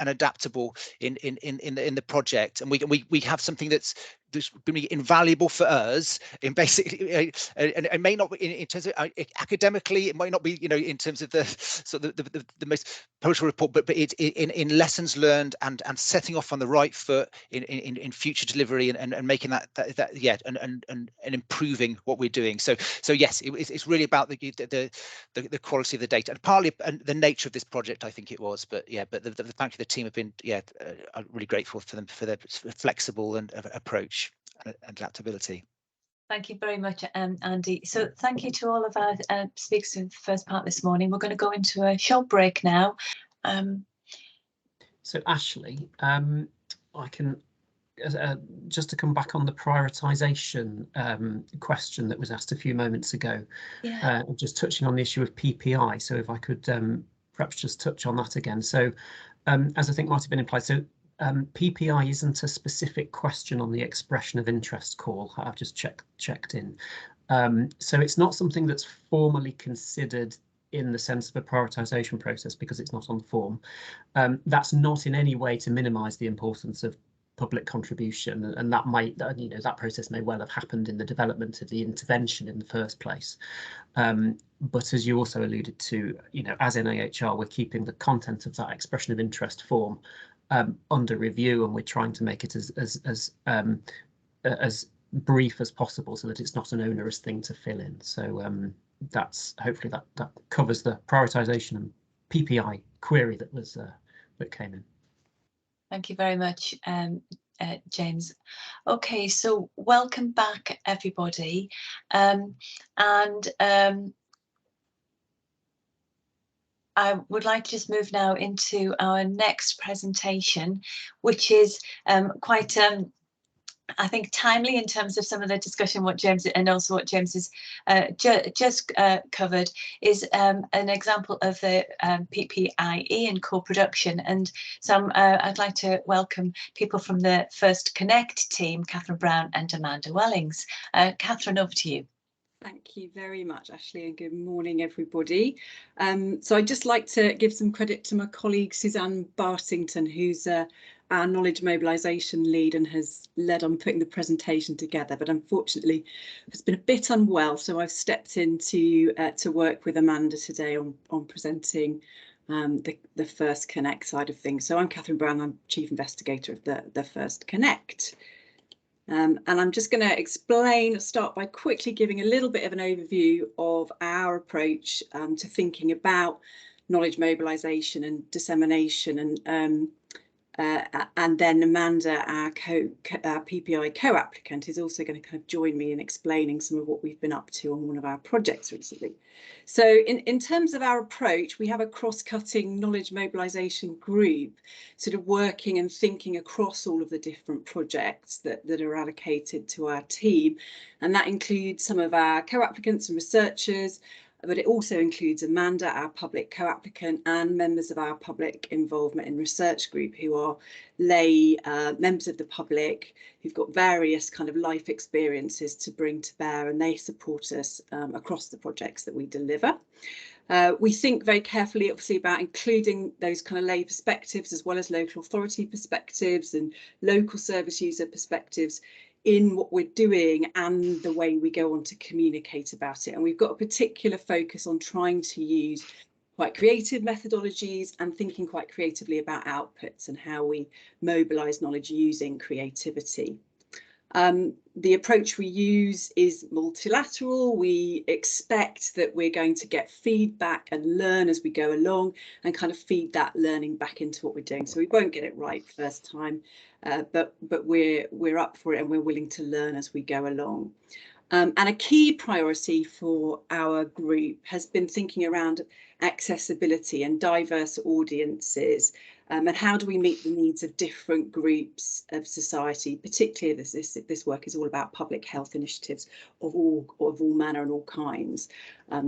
adaptable in the project, and we have something that's this would be invaluable for us in basically, and it may not be in terms of academically, it might not be, you know, in terms of the sort of the most powerful report, but it's in lessons learned and setting off on the right foot in future delivery and making that yeah, and improving what we're doing. So yes, it's really about the quality of the data, and partly the nature of this project, I think it was. But yeah, but the fact that the team have been, yeah, I'm really grateful for them for their flexible and approach and adaptability. Thank you very much, Andy. So thank you to all of our speakers in the first part this morning. We're going to go into a short break now. So Ashley, I can just to come back on the prioritisation question that was asked a few moments ago, yeah. Just touching on the issue of PPI. So if I could perhaps just touch on that again. So as I think might have been implied, so PPI isn't a specific question on the expression of interest call. I've just checked in. So it's not something that's formally considered in the sense of a prioritisation process because it's not on the form. That's not in any way to minimise the importance of public contribution, and that might, you know, that process may well have happened in the development of the intervention in the first place. But as you also alluded to, you know, as NIHR, we're keeping the content of that expression of interest form under review, and we're trying to make it as brief as possible so that it's not an onerous thing to fill in. So that's hopefully that covers the prioritisation and PPI query that was that came in. Thank you very much, James. Okay, so welcome back, everybody. I would like to just move now into our next presentation, which is quite I think timely in terms of some of the discussion, what James and also what James has just covered is an example of the PPIE and co-production. And so I'd like to welcome people from the First Connect team, Catherine Brown and Amanda Wellings. Catherine, over to you. Thank you very much, Ashley, and good morning, everybody. So I'd just like to give some credit to my colleague, Suzanne Bartington, who's our knowledge mobilisation lead and has led on putting the presentation together, but unfortunately has been a bit unwell, so I've stepped in to work with Amanda today on presenting the First Connect side of things. So I'm Catherine Brown, I'm Chief Investigator of the First Connect. And I'm just going to start by quickly giving a little bit of an overview of our approach to thinking about knowledge mobilisation and dissemination, and then Amanda, our PPI co-applicant, is also going to kind of join me in explaining some of what we've been up to on one of our projects recently. So in terms of our approach, we have a cross-cutting knowledge mobilisation group sort of working and thinking across all of the different projects that are allocated to our team. And that includes some of our co-applicants and researchers, but it also includes Amanda, our public co-applicant, and members of our public involvement in research group who are lay members of the public who've got various kind of life experiences to bring to bear, and they support us across the projects that we deliver. We think very carefully, obviously, about including those kind of lay perspectives as well as local authority perspectives and local service user perspectives in what we're doing and the way we go on to communicate about it. And we've got a particular focus on trying to use quite creative methodologies and thinking quite creatively about outputs and how we mobilise knowledge using creativity. The approach we use is multilateral. We expect that we're going to get feedback and learn as we go along and kind of feed that learning back into what we're doing. So we won't get it right first time, but we're up for it and we're willing to learn as we go along. And a key priority for our group has been thinking around accessibility and diverse audiences, and how do we meet the needs of different groups of society. Particularly this work is all about public health initiatives of all manner and all kinds.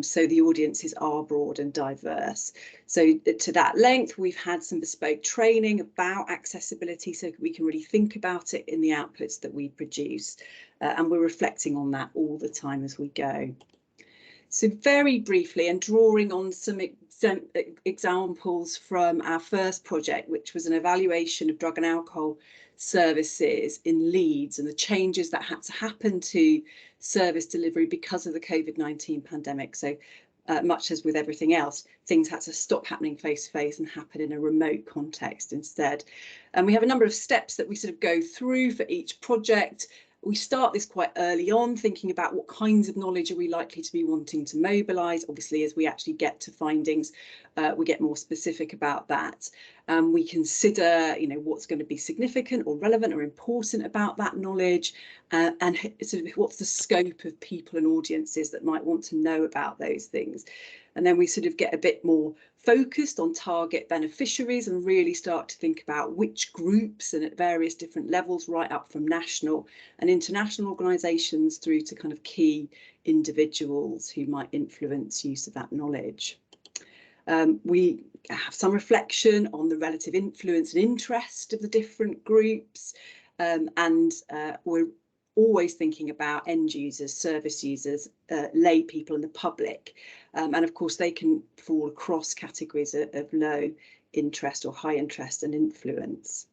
So the audiences are broad and diverse. So to that length, we've had some bespoke training about accessibility so we can really think about it in the outputs that we produce. And we're reflecting on that all the time as we go. So very briefly, and drawing on some examples from our first project, which was an evaluation of drug and alcohol services in Leeds and the changes that had to happen to service delivery because of the COVID-19 pandemic. So much as with everything else, things had to stop happening face to face and happen in a remote context instead. And we have a number of steps that we sort of go through for each project. We start this quite early on, thinking about what kinds of knowledge are we likely to be wanting to mobilise. Obviously, as we actually get to findings, we get more specific about that. We consider, you know, what's going to be significant or relevant or important about that knowledge, and sort of what's the scope of people and audiences that might want to know about those things. And then we sort of get a bit more focused on target beneficiaries and really start to think about which groups and at various different levels, right up from national and international organisations through to kind of key individuals who might influence use of that knowledge. We have some reflection on the relative influence and interest of the different groups, and we're always thinking about end users, service users, lay people and the public. And of course, they can fall across categories of low interest or high interest and influence.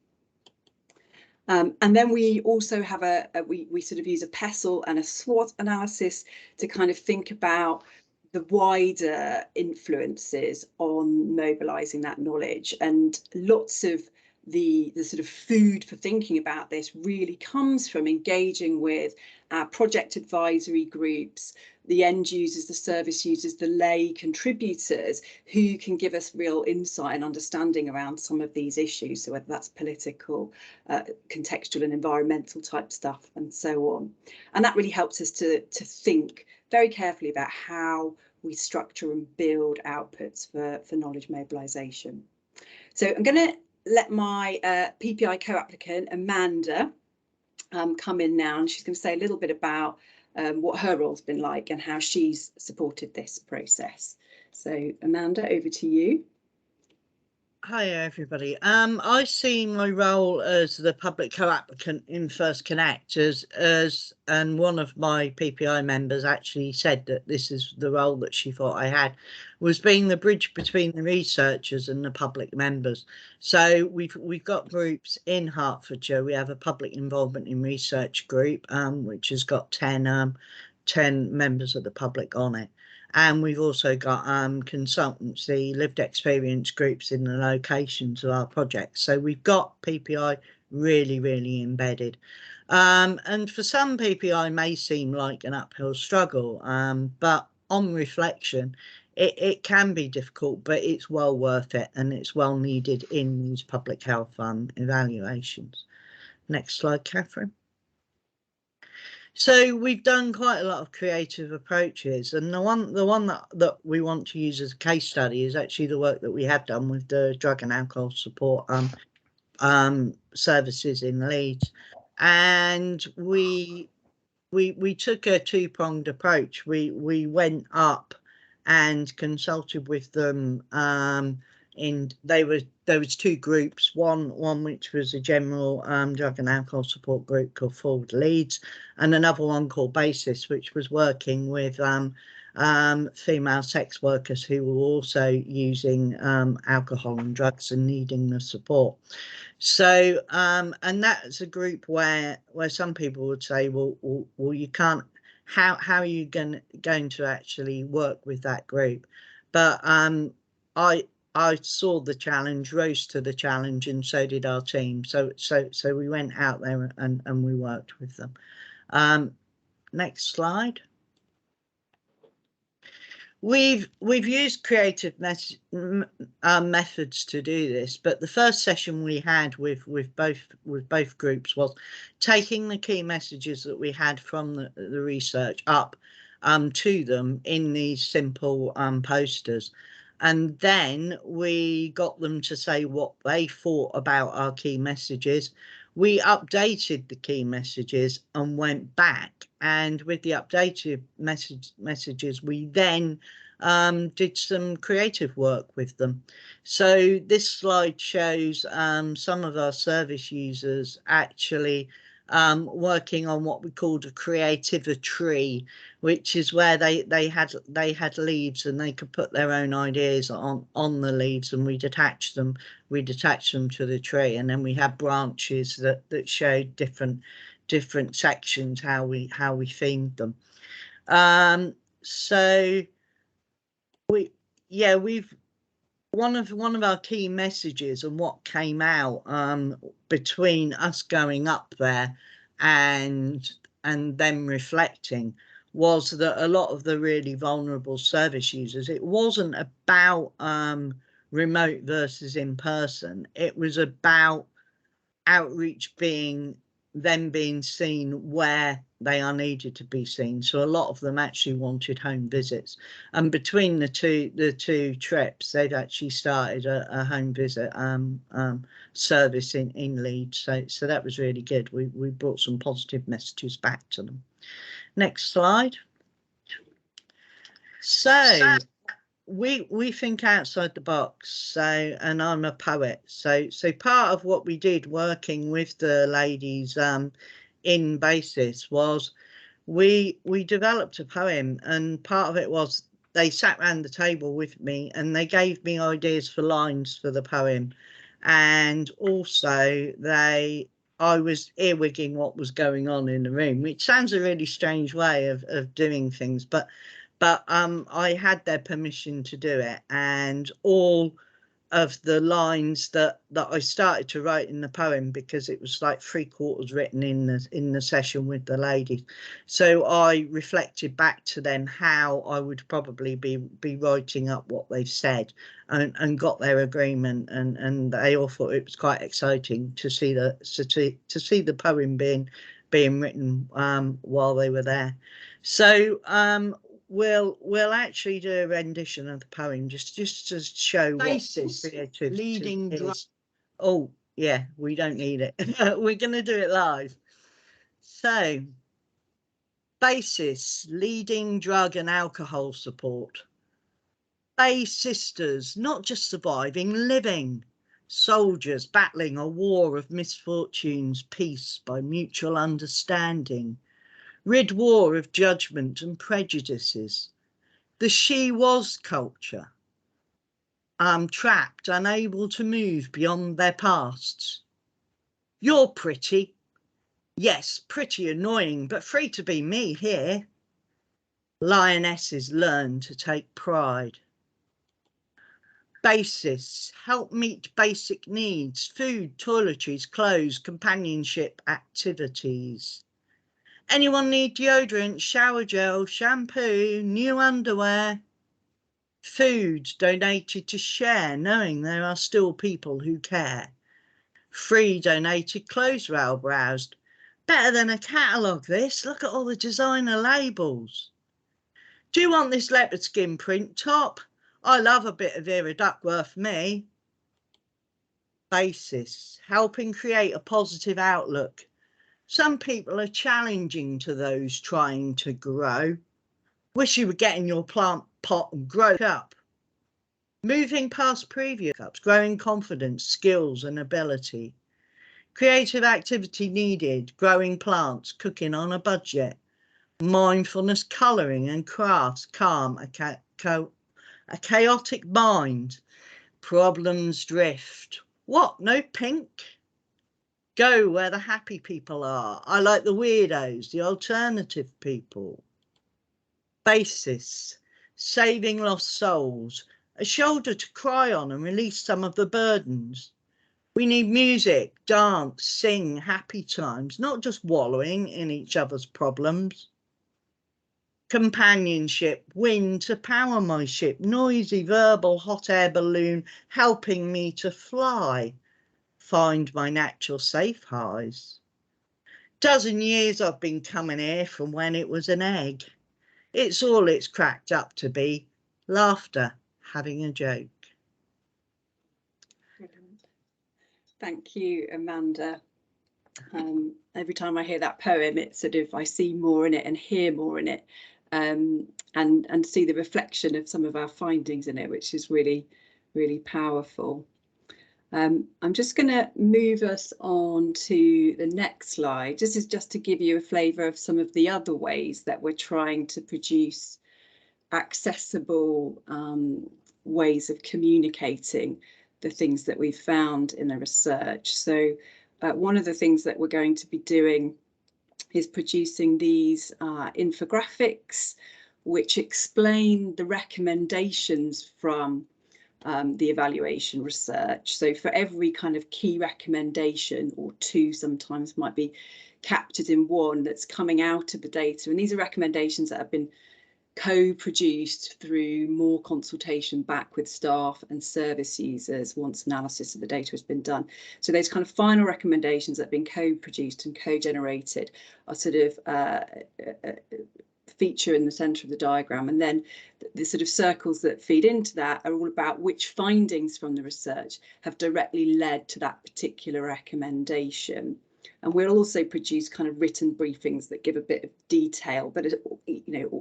And then we also have we sort of use a PESTLE and a SWOT analysis to kind of think about the wider influences on mobilising that knowledge. And lots of the sort of food for thinking about this really comes from engaging with our project advisory groups, the end users, the service users, the lay contributors who can give us real insight and understanding around some of these issues. So whether that's political, contextual and environmental type stuff and so on. And that really helps us to think very carefully about how we structure and build outputs for knowledge mobilisation. So I'm going to let my PPI co-applicant Amanda come in now, and she's going to say a little bit about what her role's been like and how she's supported this process. So Amanda, over to you. Hi everybody. I see my role as the public co-applicant in First Connect and one of my PPI members actually said that this is the role that she thought I had, was being the bridge between the researchers and the public members. So we've got groups in Hertfordshire. We have a public involvement in research group, which has got 10 members of the public on it. And we've also got consultancy, lived experience groups in the locations of our projects. So we've got PPI really, really embedded. And for some, PPI may seem like an uphill struggle, but on reflection, it can be difficult, but it's well worth it and it's well needed in these public health evaluations. Next slide, Catherine. So we've done quite a lot of creative approaches, and the one that we want to use as a case study is actually the work that we have done with the drug and alcohol support services in Leeds. And we took a two-pronged approach. We went up and consulted with them. There was two groups, one which was a general drug and alcohol support group called Forward Leeds, and another one called Basis, which was working with female sex workers who were also using alcohol and drugs and needing the support. So and that's a group where some people would say, well you can't, how are you going to actually work with that group? But I saw the challenge, rose to the challenge, and so did our team. So we went out there and we worked with them. Next slide. We've used creative methods to do this, but the first session we had with both groups was taking the key messages that we had from the research up to them in these simple posters. And then we got them to say what they thought about our key messages. We updated the key messages and went back. And with the updated messages, we then did some creative work with them. So this slide shows some of our service users actually working on what we called a creativity tree, which is where they had leaves and they could put their own ideas on the leaves, and we'd attach them to the tree, and then we had branches that showed different sections, how we themed them. So we've one of our key messages and what came out between us going up there and them reflecting was that a lot of the really vulnerable service users, it wasn't about remote versus in person, it was about outreach being seen where they are needed to be seen. So a lot of them actually wanted home visits, and between the two trips they've actually started a home visit service in Leeds, so that was really good. We brought some positive messages back to them. Next slide. So we think outside the box. So, and I'm a poet, so part of what we did working with the ladies in BASIS was we developed a poem, and part of it was they sat around the table with me and they gave me ideas for lines for the poem, and also I was earwigging what was going on in the room, which sounds a really strange way of doing things, but I had their permission to do it, and all of the lines that I started to write in the poem, because it was like 3/4 written in the session with the ladies. So I reflected back to them how I would probably be writing up what they've said, and got their agreement, and they all thought it was quite exciting to see the poem being written while they were there. So we'll actually do a rendition of the poem just to show BASIS leading. Oh yeah, we don't need it. We're going to do it live. So BASIS, leading drug and alcohol support. BAE sisters, not just surviving, living. Soldiers battling a war of misfortunes, peace by mutual understanding. Rid war of judgment and prejudices. The she was culture. Trapped, unable to move beyond their pasts. You're pretty. Yes, pretty annoying, but free to be me here. Lionesses learn to take pride. BASIS, help meet basic needs, food, toiletries, clothes, companionship, activities. Anyone need deodorant, shower gel, shampoo, new underwear? Food donated to share, knowing there are still people who care. Free donated clothes rail browsed. Better than a catalogue this, look at all the designer labels. Do you want this leopard skin print top? I love a bit of Vera Duckworth, me. BASIS, helping create a positive outlook. Some people are challenging to those trying to grow. Wish you were getting your plant pot and grow up. Moving past previous cups, growing confidence, skills and ability. Creative activity needed, growing plants, cooking on a budget. Mindfulness, colouring and crafts, calm, a chaotic mind. Problems drift. What, no pink? Go where the happy people are. I like the weirdos, the alternative people. BASIS, saving lost souls, a shoulder to cry on and release some of the burdens. We need music, dance, sing, happy times, not just wallowing in each other's problems. Companionship, wind to power my ship, noisy verbal hot air balloon, helping me to fly. Find my natural safe highs. Dozen years I've been coming here from when it was an egg. It's all it's cracked up to be, laughter, having a joke. Brilliant. Thank you, Amanda. Every time I hear that poem, it's sort of, I see more in it and hear more in it, and see the reflection of some of our findings in it, which is really, really powerful. I'm just going to move us on to the next slide. This is just to give you a flavour of some of the other ways that we're trying to produce accessible ways of communicating the things that we've found in the research. So one of the things that we're going to be doing is producing these infographics which explain the recommendations from the evaluation research. So for every kind of key recommendation, or two sometimes might be captured in one, that's coming out of the data, and these are recommendations that have been co-produced through more consultation back with staff and service users once analysis of the data has been done. So those kind of final recommendations that have been co-produced and co-generated are sort of feature in the centre of the diagram, and then the sort of circles that feed into that are all about which findings from the research have directly led to that particular recommendation. And we'll also produce kind of written briefings that give a bit of detail, but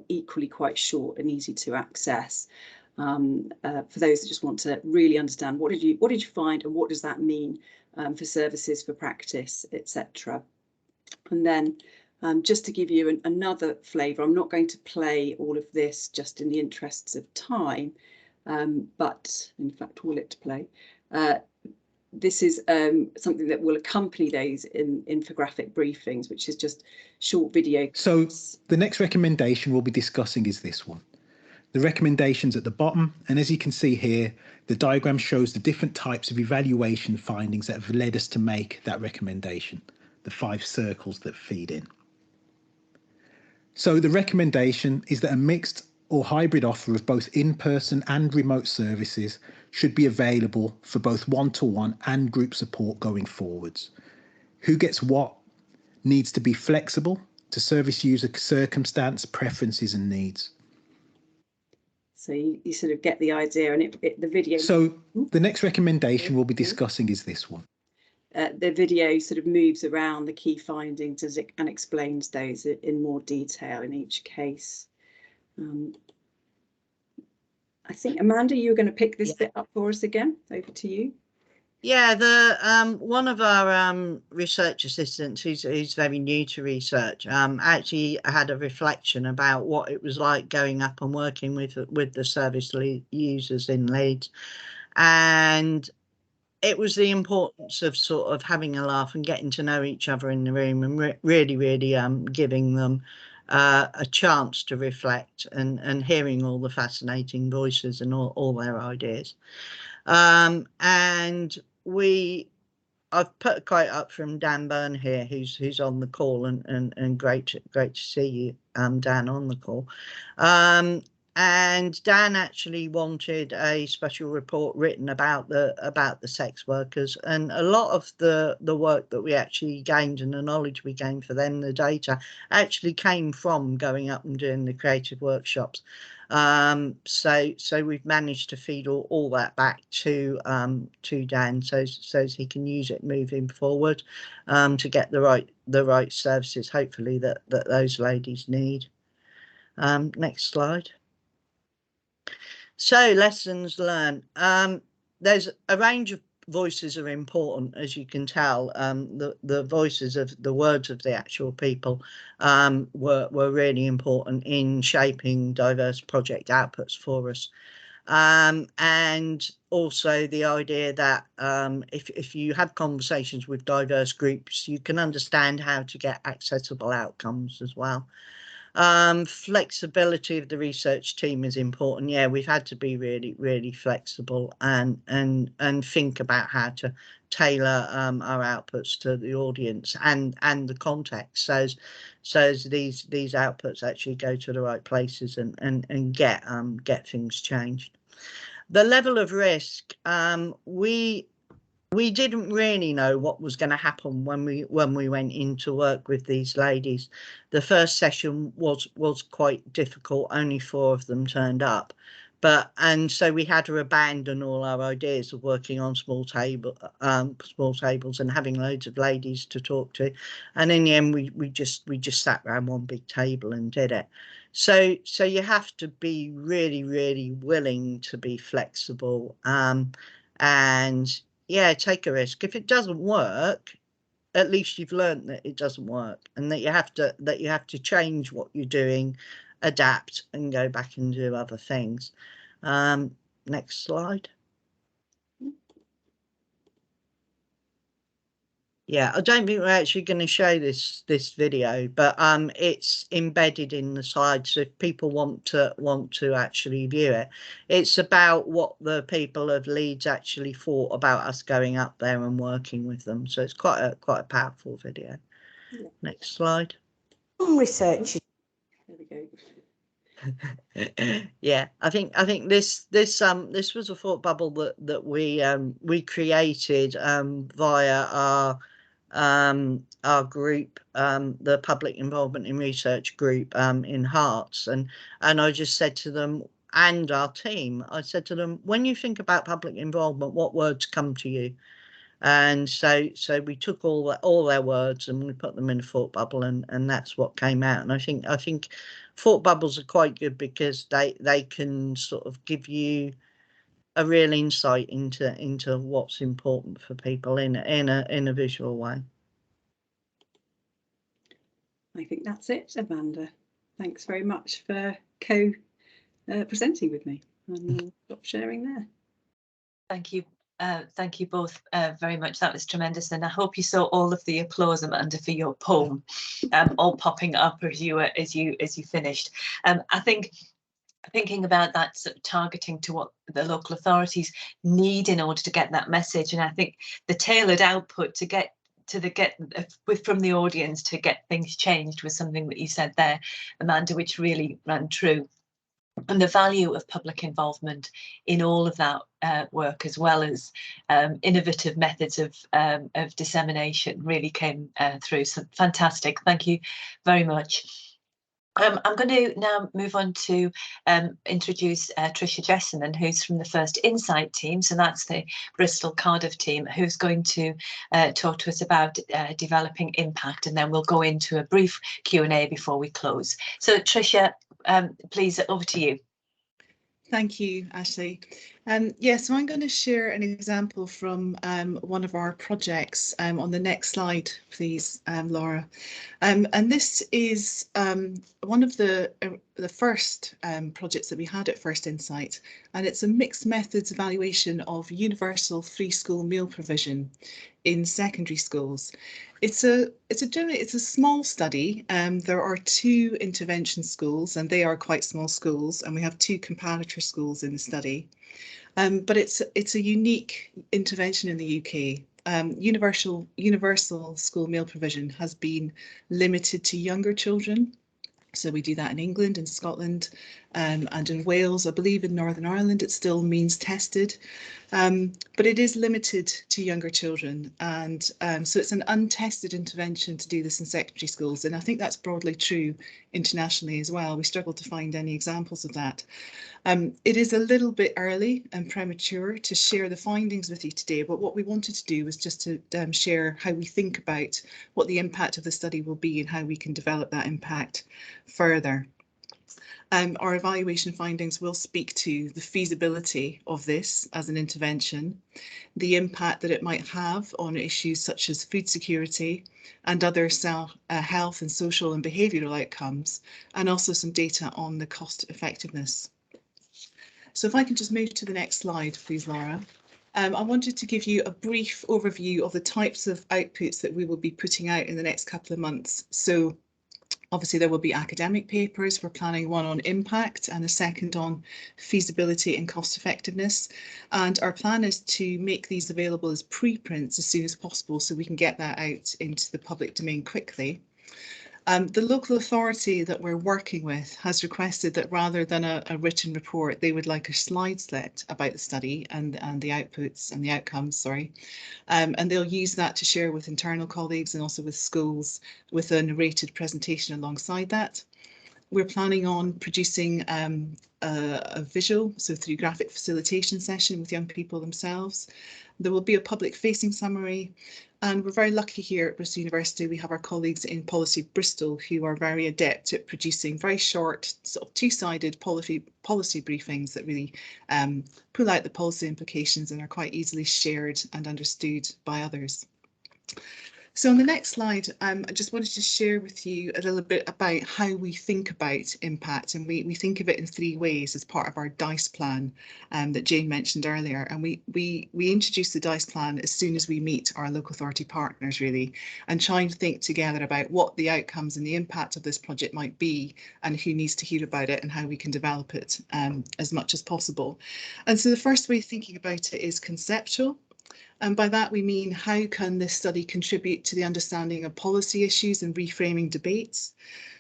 equally quite short and easy to access for those that just want to really understand what did you find and what does that mean for services, for practice, etc. And then just to give you another flavour, I'm not going to play all of this just in the interests of time, but in fact, will it play? This is something that will accompany those in infographic briefings, which is just short video. So the next recommendation we'll be discussing is this one. The recommendations at the bottom, and as you can see here, the diagram shows the different types of evaluation findings that have led us to make that recommendation, the 5 circles that feed in. So the recommendation is that a mixed or hybrid offer of both in-person and remote services should be available for both one-to-one and group support going forwards. Who gets what needs to be flexible to service user circumstance, preferences and needs. So you sort of get the idea, and the video. So the next recommendation we'll be discussing is this one. The video sort of moves around the key findings and explains those in more detail in each case. I think, Amanda, you were going to pick this bit up for us again. Over to you. Yeah, the one of our research assistants, who's very new to research, actually had a reflection about what it was like going up and working with the service users in Leeds, and it was the importance of sort of having a laugh and getting to know each other in the room, and really giving them a chance to reflect and hearing all the fascinating voices and all their ideas. And I've put a quote up from Dan Byrne here, who's on the call, and great to see you, Dan, on the call. And Dan actually wanted a special report written about the sex workers, and a lot of the work that we actually gained and the knowledge we gained for them, the data, actually came from going up and doing the creative workshops. So we've managed to feed all that back to Dan, so he can use it moving forward to get the right services, hopefully, that those ladies need. Next slide. So lessons learned. There's a range of voices are important, as you can tell. The voices of the words of the actual people were really important in shaping diverse project outputs for us. And also the idea that if you have conversations with diverse groups, you can understand how to get accessible outcomes as well. Flexibility of the research team is important. Yeah, we've had to be really flexible and think about how to tailor our outputs to the audience and the context, so these outputs actually go to the right places and get things changed. The level of risk, we didn't really know what was going to happen when we went in to work with these ladies. The first session was quite difficult. Only 4 of them turned up, and so we had to abandon all our ideas of working on small tables and having loads of ladies to talk to. And in the end, we just sat around one big table and did it. So you have to be really willing to be flexible, and yeah, take a risk. If it doesn't work, at least you've learned that it doesn't work, and that you have to change what you're doing, adapt, and go back and do other things. Next slide. Yeah, I don't think we're actually going to show this video, but it's embedded in the slides, so if people want to actually view it. It's about what the people of Leeds actually thought about us going up there and working with them. So it's quite a powerful video. Yeah. Next slide. Research. There we go. Yeah, I think this was a thought bubble that we created via our group, the public involvement in research group in Hearts, and I just said to them, and our team, I said to them, when you think about public involvement, what words come to you? And so we took all their words and we put them in a thought bubble, and that's what came out. And I think thought bubbles are quite good because they can sort of give you a real insight into what's important for people in a visual way. I think that's it, Amanda. Thanks very much for presenting with me, and we'll stop sharing there. Thank you. Thank you both very much. That was tremendous, and I hope you saw all of the applause, Amanda, for your poem, all popping up as you finished. I think thinking about that sort of targeting to what the local authorities need in order to get that message, and I think the tailored output to get from the audience to get things changed was something that you said there, Amanda, which really ran true. And the value of public involvement in all of that work, as well as innovative methods of dissemination, really came through. So fantastic. Thank you very much. I'm going to now move on to introduce Tricia Jessamine, who's from the First Insight team. So that's the Bristol Cardiff team, who's going to talk to us about developing impact, and then we'll go into a brief Q&A before we close. So Tricia, please, over to you. Thank you, Ashley. So I'm going to share an example from one of our projects on the next slide, please, Laura. And this is one of the first projects that we had at First Insight, and it's a mixed methods evaluation of universal free school meal provision in secondary schools. It's a small study. There are 2 intervention schools, and they are quite small schools, and we have 2 comparator schools in the study. But it's a unique intervention in the UK. Universal school meal provision has been limited to younger children. So we do that in England, in Scotland, and in Wales. I believe in Northern Ireland it still means tested, but it is limited to younger children, and so it's an untested intervention to do this in secondary schools, and I think that's broadly true internationally as well. We struggle to find any examples of that. It is a little bit early and premature to share the findings with you today, but what we wanted to do was just to share how we think about what the impact of the study will be and how we can develop that impact further. Our evaluation findings will speak to the feasibility of this as an intervention, the impact that it might have on issues such as food security and other health and social and behavioural outcomes, and also some data on the cost effectiveness. So if I can just move to the next slide, please, Laura. I wanted to give you a brief overview of the types of outputs that we will be putting out in the next couple of months. So obviously there will be academic papers. We're planning one on impact and a second on feasibility and cost effectiveness. And our plan is to make these available as preprints as soon as possible so we can get that out into the public domain quickly. The local authority that we're working with has requested that rather than a written report, they would like a slide about the study and the outputs and the outcomes, sorry. And they'll use that to share with internal colleagues and also with schools with a narrated presentation alongside that. We're planning on producing a visual, so through graphic facilitation session with young people themselves, There will be a public facing summary, and we're very lucky here at Bristol University. We have our colleagues in Policy Bristol who are very adept at producing very short, sort of two-sided policy briefings that really pull out the policy implications and are quite easily shared and understood by others. So on the next slide, I just wanted to share with you a little bit about how we think about impact, and we think of it in 3 ways as part of our DICE plan that Jane mentioned earlier. And we introduce the DICE plan as soon as we meet our local authority partners, really, and try and think together about what the outcomes and the impact of this project might be, and who needs to hear about it and how we can develop it as much as possible. And so the first way of thinking about it is conceptual. And by that we mean, how can this study contribute to the understanding of policy issues and reframing debates?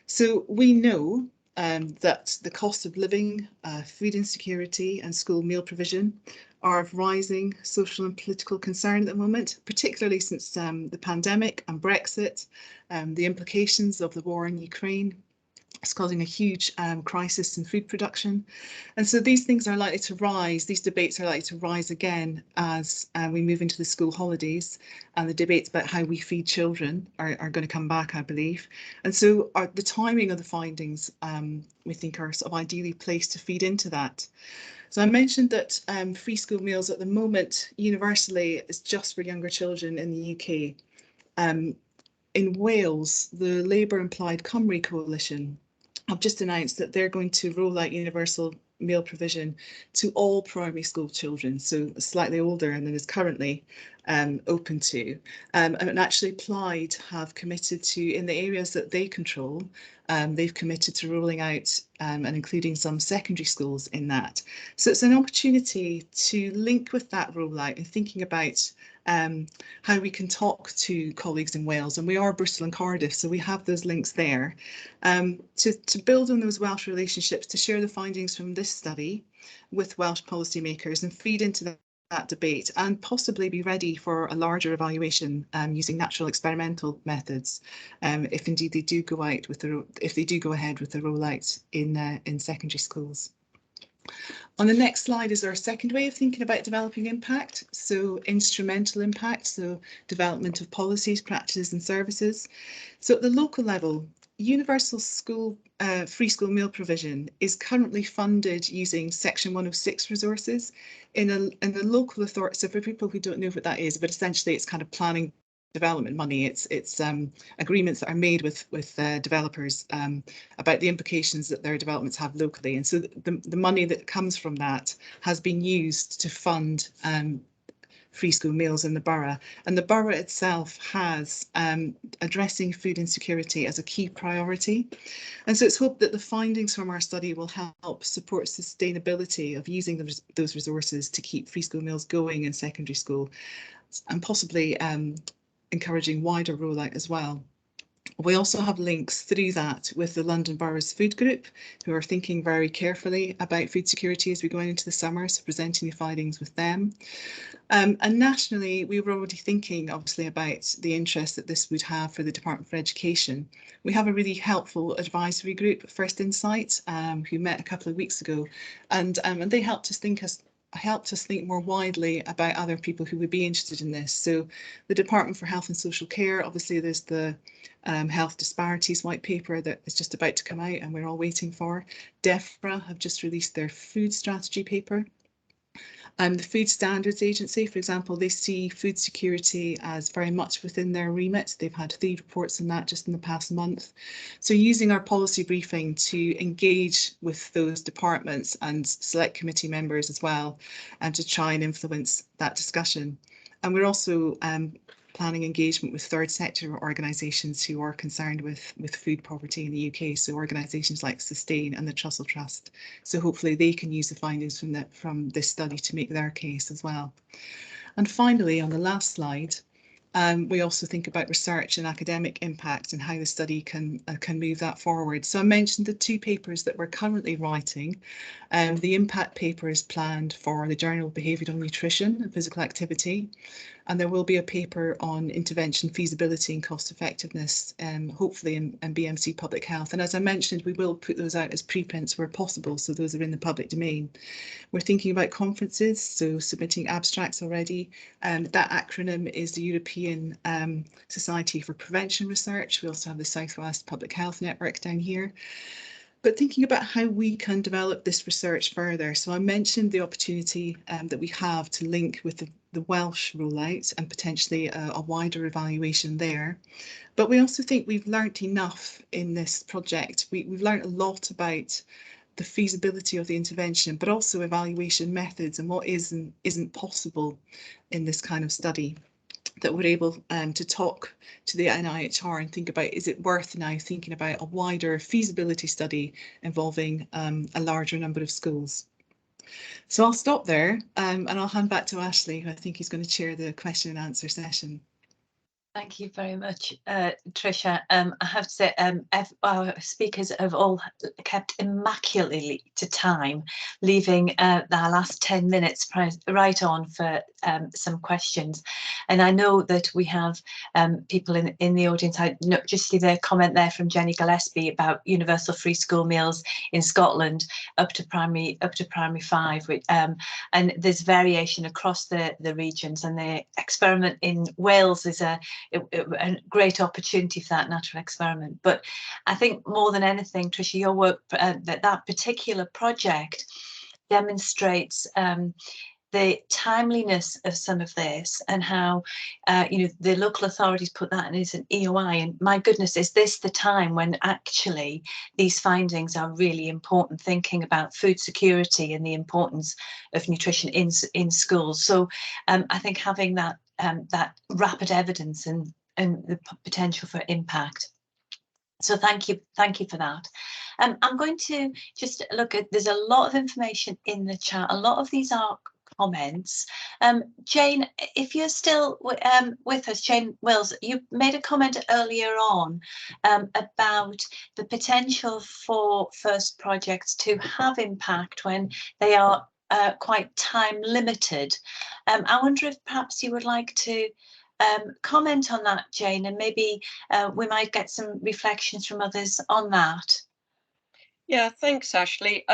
So we know that the cost of living, food insecurity and school meal provision are of rising social and political concern at the moment, particularly since the pandemic and Brexit, the implications of the war in Ukraine. It's causing a huge crisis in food production. And so these things are likely to rise, these debates are likely to rise again as we move into the school holidays, and the debates about how we feed children are going to come back, I believe. And so the timing of the findings, we think, are sort of ideally placed to feed into that. So I mentioned that free school meals at the moment universally is just for younger children in the UK. In Wales, the Labour and Plaid Cymru coalition have just announced that they're going to roll out universal meal provision to all primary school children, so slightly older than is currently open to. And actually Plaid have committed to, in the areas that they control, they've committed to rolling out and including some secondary schools in that. So it's an opportunity to link with that rollout and thinking about how we can talk to colleagues in Wales, and we are Bristol and Cardiff, so we have those links there, to build on those Welsh relationships, to share the findings from this study with Welsh policymakers and feed into that debate, and possibly be ready for a larger evaluation using natural experimental methods, if indeed they do go ahead with the rollout in secondary schools. On the next slide is our second way of thinking about developing impact, so instrumental impact, so development of policies, practices and services. So at the local level, universal school free school meal provision is currently funded using Section 106 resources in the local authority. So for people who don't know what that is, but essentially it's kind of planning development money. It's agreements that are made with developers about the implications that their developments have locally. And so the money that comes from that has been used to fund free school meals in the borough, and the borough itself has addressing food insecurity as a key priority. And so it's hoped that the findings from our study will help support sustainability of using those resources to keep free school meals going in secondary school, and possibly encouraging wider rollout as well. We also have links through that with the London Borough's Food Group, who are thinking very carefully about food security as we go into the summer, so presenting the findings with them. And nationally, we were already thinking, obviously, about the interest that this would have for the Department for Education. We have a really helpful advisory group, First Insight, who met a couple of weeks ago, and they helped us think more widely about other people who would be interested in this. So the Department for Health and Social Care, obviously there's the Health Disparities White Paper that is just about to come out and we're all waiting for. DEFRA have just released their food strategy paper. The Food Standards Agency, for example, they see food security as very much within their remit. They've had 3 reports on that just in the past month. So using our policy briefing to engage with those departments and select committee members as well, and to try and influence that discussion. And we're also planning engagement with third sector organisations who are concerned with food poverty in the UK, so organisations like Sustain and the Trussell Trust. So hopefully they can use the findings from this study to make their case as well. And finally, on the last slide, we also think about research and academic impact and how the study can move that forward. So I mentioned the 2 papers that we're currently writing. The impact paper is planned for the Journal of Behavioural Nutrition and Physical Activity. and there will be a paper on intervention feasibility and cost effectiveness, hopefully in BMC Public Health. And as I mentioned, we will put those out as preprints where possible, so those are in the public domain. We're thinking about conferences, so submitting abstracts already. That acronym is the European Society for Prevention Research. We also have the Southwest Public Health Network down here. But thinking about how we can develop this research further. So I mentioned the opportunity that we have to link with the Welsh rollout and potentially a wider evaluation there. But we also think we've learnt enough in this project. We've learnt a lot about the feasibility of the intervention, but also evaluation methods and what isn't possible in this kind of study, that we're able to talk to the NIHR and think about, is it worth now thinking about a wider feasibility study involving a larger number of schools? So I'll stop there and I'll hand back to Ashley, who I think is going to chair the question and answer session. Thank you very much, Tricia. I have to say, our speakers have all kept immaculately to time, leaving our last 10 minutes right on for some questions. And I know that we have people in the audience. I just see the comment there from Jenny Gillespie about universal free school meals in Scotland up to primary 5, and there's variation across the regions. And the experiment in Wales is a great opportunity for that natural experiment. But I think more than anything, Tricia, your work, that particular project demonstrates the timeliness of some of this, and how the local authorities put that in as an EOI. And my goodness, is this the time when actually these findings are really important, thinking about food security and the importance of nutrition in schools. So I think having that rapid evidence and the potential for impact. So thank you for that. I'm going to just look at, there's a lot of information in the chat. A lot of these are comments. Jane, if you're still with us, Jane Wills, you made a comment earlier on about the potential for FIRST projects to have impact when they are quite time limited. I wonder if perhaps you would like to comment on that, Jane, and maybe we might get some reflections from others on that. Yeah, thanks, Ashley.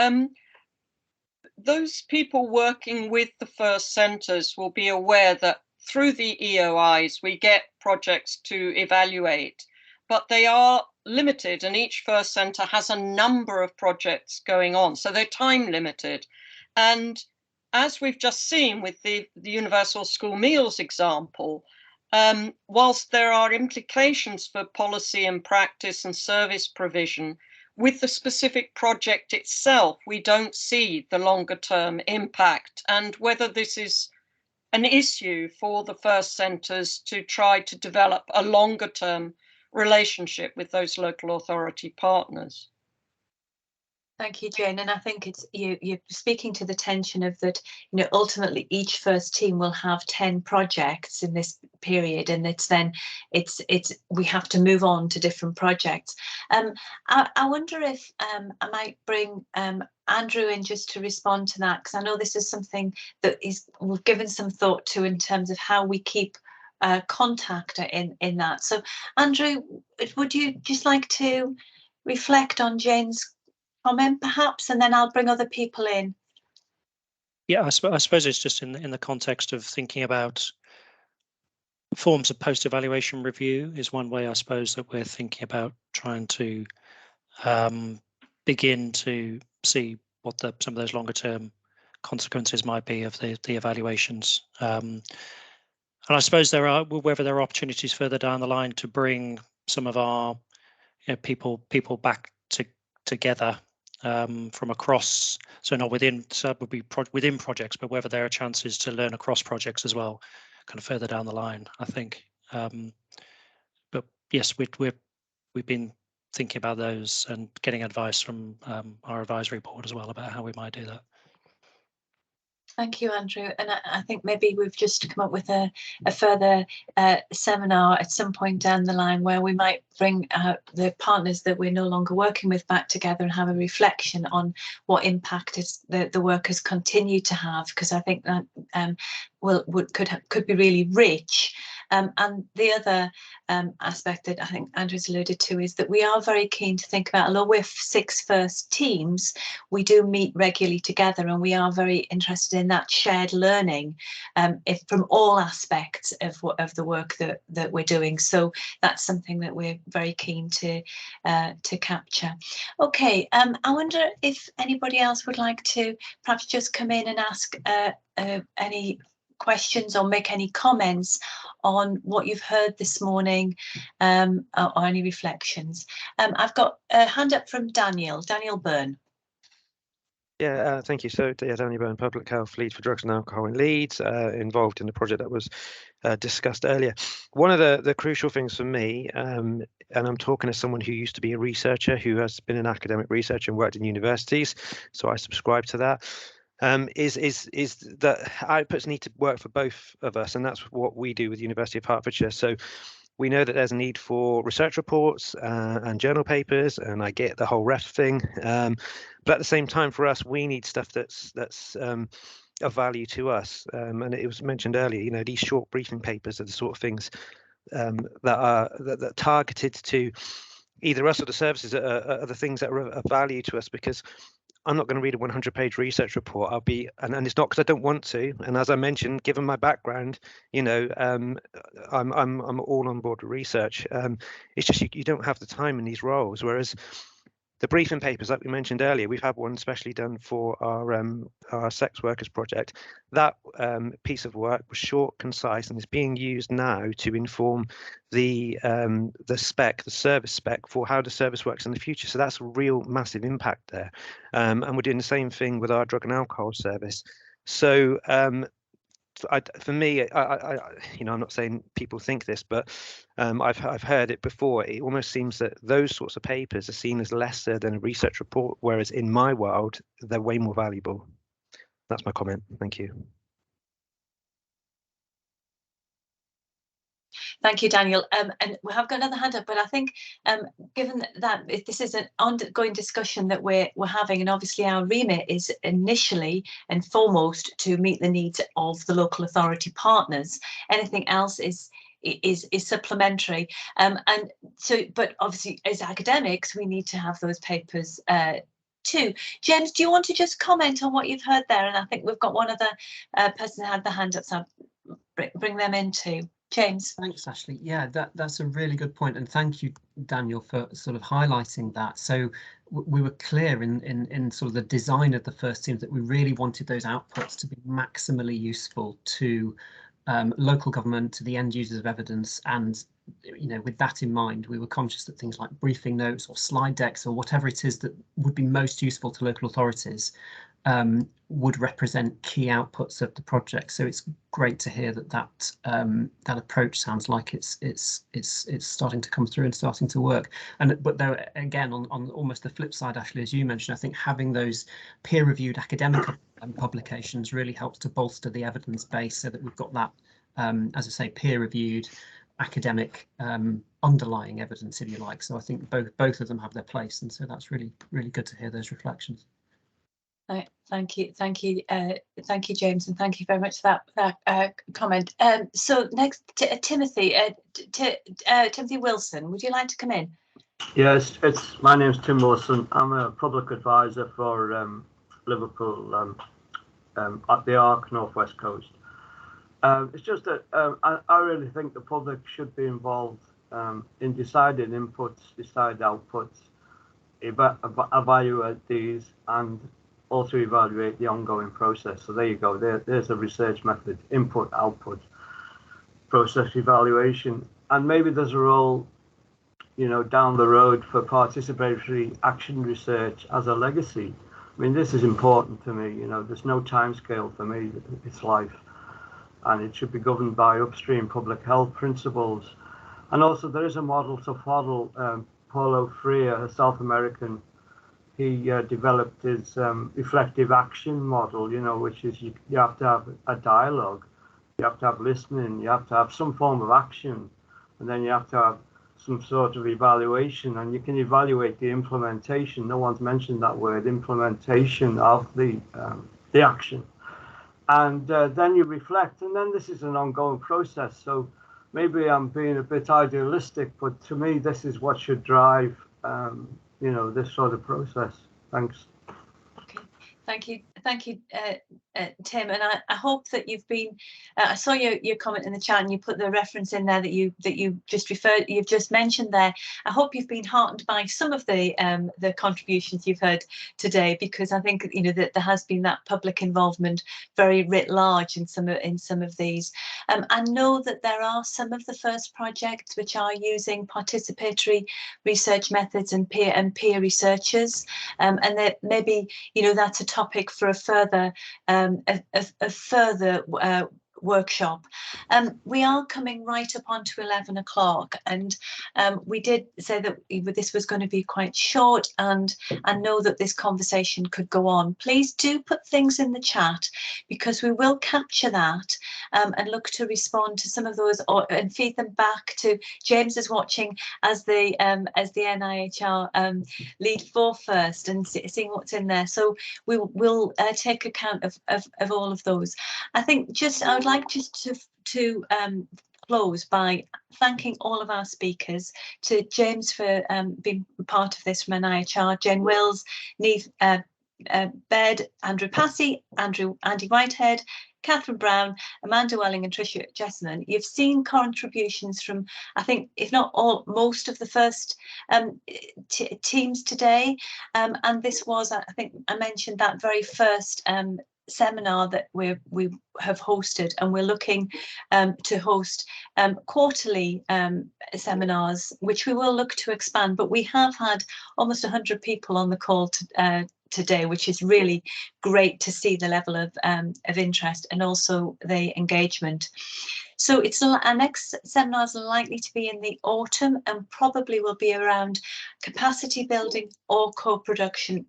Those people working with the FIRST centres will be aware that through the EOIs we get projects to evaluate, but they are limited, and each FIRST centre has a number of projects going on, so they're time limited. And as we've just seen with the universal school meals example, whilst there are implications for policy and practice and service provision, with the specific project itself, we don't see the longer term impact, and whether this is an issue for the FIRST centres to try to develop a longer term relationship with those local authority partners. Thank you, Jane. And I think it's you're speaking to the tension of that, ultimately each FIRST team will have 10 projects in this period, and we have to move on to different projects. I wonder if I might bring Andrew in just to respond to that, because I know this is something that we've given some thought to in terms of how we keep contact in that. So Andrew, would you just like to reflect on Jane's comment perhaps, and then I'll bring other people in? Yeah, I suppose it's just in the context of thinking about forms of post-evaluation review is one way, I suppose, that we're thinking about trying to begin to see what some of those longer term consequences might be of the evaluations. And I suppose whether there are opportunities further down the line to bring some of our people back together from across, so not within, so it would be within projects, but whether there are chances to learn across projects as well, kind of further down the line, I think. But yes, we've been thinking about those and getting advice from our advisory board as well about how we might do that. Thank you, Andrew. And I think maybe we've just come up with a further seminar at some point down the line where we might bring the partners that we're no longer working with back together and have a reflection on what impact the work has continued to have, because I think that could be really rich. And the other aspect that I think Andrew's alluded to is that we are very keen to think about, although we're 6 FIRST teams, we do meet regularly together, and we are very interested in that shared learning from all aspects of the work that we're doing. So that's something that we're very keen to capture. Okay, I wonder if anybody else would like to perhaps just come in and ask any questions or make any comments on what you've heard this morning, or any reflections. I've got a hand up from Daniel Byrne. Yeah, thank you. So, yeah, Daniel Byrne, Public Health Lead for Drugs and Alcohol in Leeds, involved in the project that was discussed earlier. One of the crucial things for me, and I'm talking as someone who used to be a researcher, who has been an academic researcher and worked in universities, so I subscribe to that, is that outputs need to work for both of us, and that's what we do with the University of Hertfordshire. So we know that there's a need for research reports and journal papers, and I get the whole ref thing. But at the same time, for us, we need stuff that's of value to us. And it was mentioned earlier, these short briefing papers are the sort of things that are targeted to either us or the services are the things that are of value to us, because I'm not going to read a 100-page research report. And it's not because I don't want to. And as I mentioned, given my background, I'm all on board with research. It's just you don't have the time in these roles. Whereas the briefing papers, like we mentioned earlier, we've had one specially done for our sex workers project. That piece of work was short, concise, and is being used now to inform the service spec for how the service works in the future. So that's a real massive impact there. And we're doing the same thing with our drug and alcohol service. So for me, I'm not saying people think this, but I've heard it before. It almost seems that those sorts of papers are seen as lesser than a research report, whereas in my world, they're way more valuable. That's my comment. Thank you. Thank you, Daniel. And we have got another hand up, but I think given that this is an ongoing discussion that we're having, and obviously our remit is initially and foremost to meet the needs of the local authority partners. Anything else is supplementary. And so, but obviously as academics, we need to have those papers too. James, do you want to just comment on what you've heard there? And I think we've got one other person who had the hand up, so I'll bring them in too. James. Thanks, Ashley. Yeah, that's a really good point, and thank you, Daniel, for sort of highlighting that. So we were clear in sort of the design of the FIRST teams that we really wanted those outputs to be maximally useful to local government, to the end users of evidence, and with that in mind, we were conscious that things like briefing notes or slide decks or whatever it is that would be most useful to local authorities would represent key outputs of the project. So it's great to hear that approach sounds like it's starting to come through and starting to work. But though again, on almost the flip side, Ashley, as you mentioned, I think having those peer-reviewed academic publications really helps to bolster the evidence base, so that we've got that, as I say, peer-reviewed academic underlying evidence, if you like. So I think both of them have their place, and so that's really good to hear those reflections. Thank you, James, and thank you very much for that comment. So next, Timothy Wilson, would you like to come in? Yes, my name's Tim Wilson. I'm a public advisor for Liverpool at the ARC Northwest Coast. It's just that I really think the public should be involved in deciding inputs, decide outputs, evaluate these, and also evaluate the ongoing process. So there you go. There's a research method: input, output, process evaluation, and maybe there's a role, down the road for participatory action research as a legacy. I mean, this is important to me. There's no time scale for me. It's life, and it should be governed by upstream public health principles. And also, there is a model to follow. Paulo Freire, a South American he developed his reflective action model, which is you have to have a dialogue, you have to have listening, you have to have some form of action, and then you have to have some sort of evaluation, and you can evaluate the implementation. No one's mentioned that word, implementation of the action. And then you reflect, and then this is an ongoing process. So maybe I'm being a bit idealistic, but to me, this is what should drive, this sort of process. Thanks. Okay, thank you, Tim. And I hope that you've been. I saw your comment in the chat, and you put the reference in there that you've just mentioned there. I hope you've been heartened by some of the contributions you've heard today, because I think that there has been that public involvement very writ large in some of these. I know that there are some of the FIRST projects which are using participatory research methods and peer researchers, and that maybe that's a topic for a further workshop. We are coming right up onto 11 o'clock, and we did say that this was going to be quite short, and I know that this conversation could go on. Please do put things in the chat, because we will capture that and look to respond to some of those and feed them back to James is watching as the NIHR lead for FIRST and seeing what's in there. So we will take account of all of those. I think I would like just to close by thanking all of our speakers, to James for being part of this from NIHR, Jane Wills, Neve Baird, Andrew Passy, Andy Whitehead, Catherine Brown, Amanda Welling and Tricia Jessamine. You've seen contributions from, I think, if not all, most of the FIRST teams today. And this was, I think I mentioned that very first seminar that we have hosted, and we're looking to host quarterly seminars, which we will look to expand. But we have had almost 100 people on the call today, which is really great to see the level of interest and also the engagement. So our next seminar is likely to be in the autumn, and probably will be around capacity building or co-producing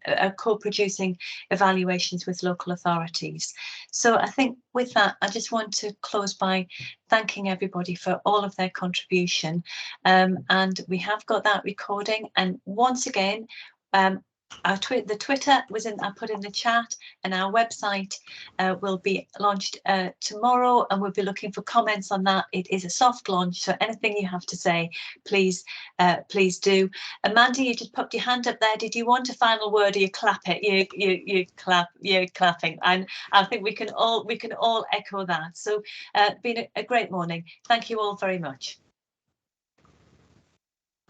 evaluations with local authorities. So I think with that, I just want to close by thanking everybody for all of their contribution. And we have got that recording. And once again, the Twitter was I put in the chat, and our website will be launched tomorrow, and we'll be looking for comments on that. It is a soft launch, so anything you have to say, please do. Amanda, you just popped your hand up there. Did you want a final word, or you clap it? You're clapping, and I think we can all echo that. So been a great morning. Thank you all very much.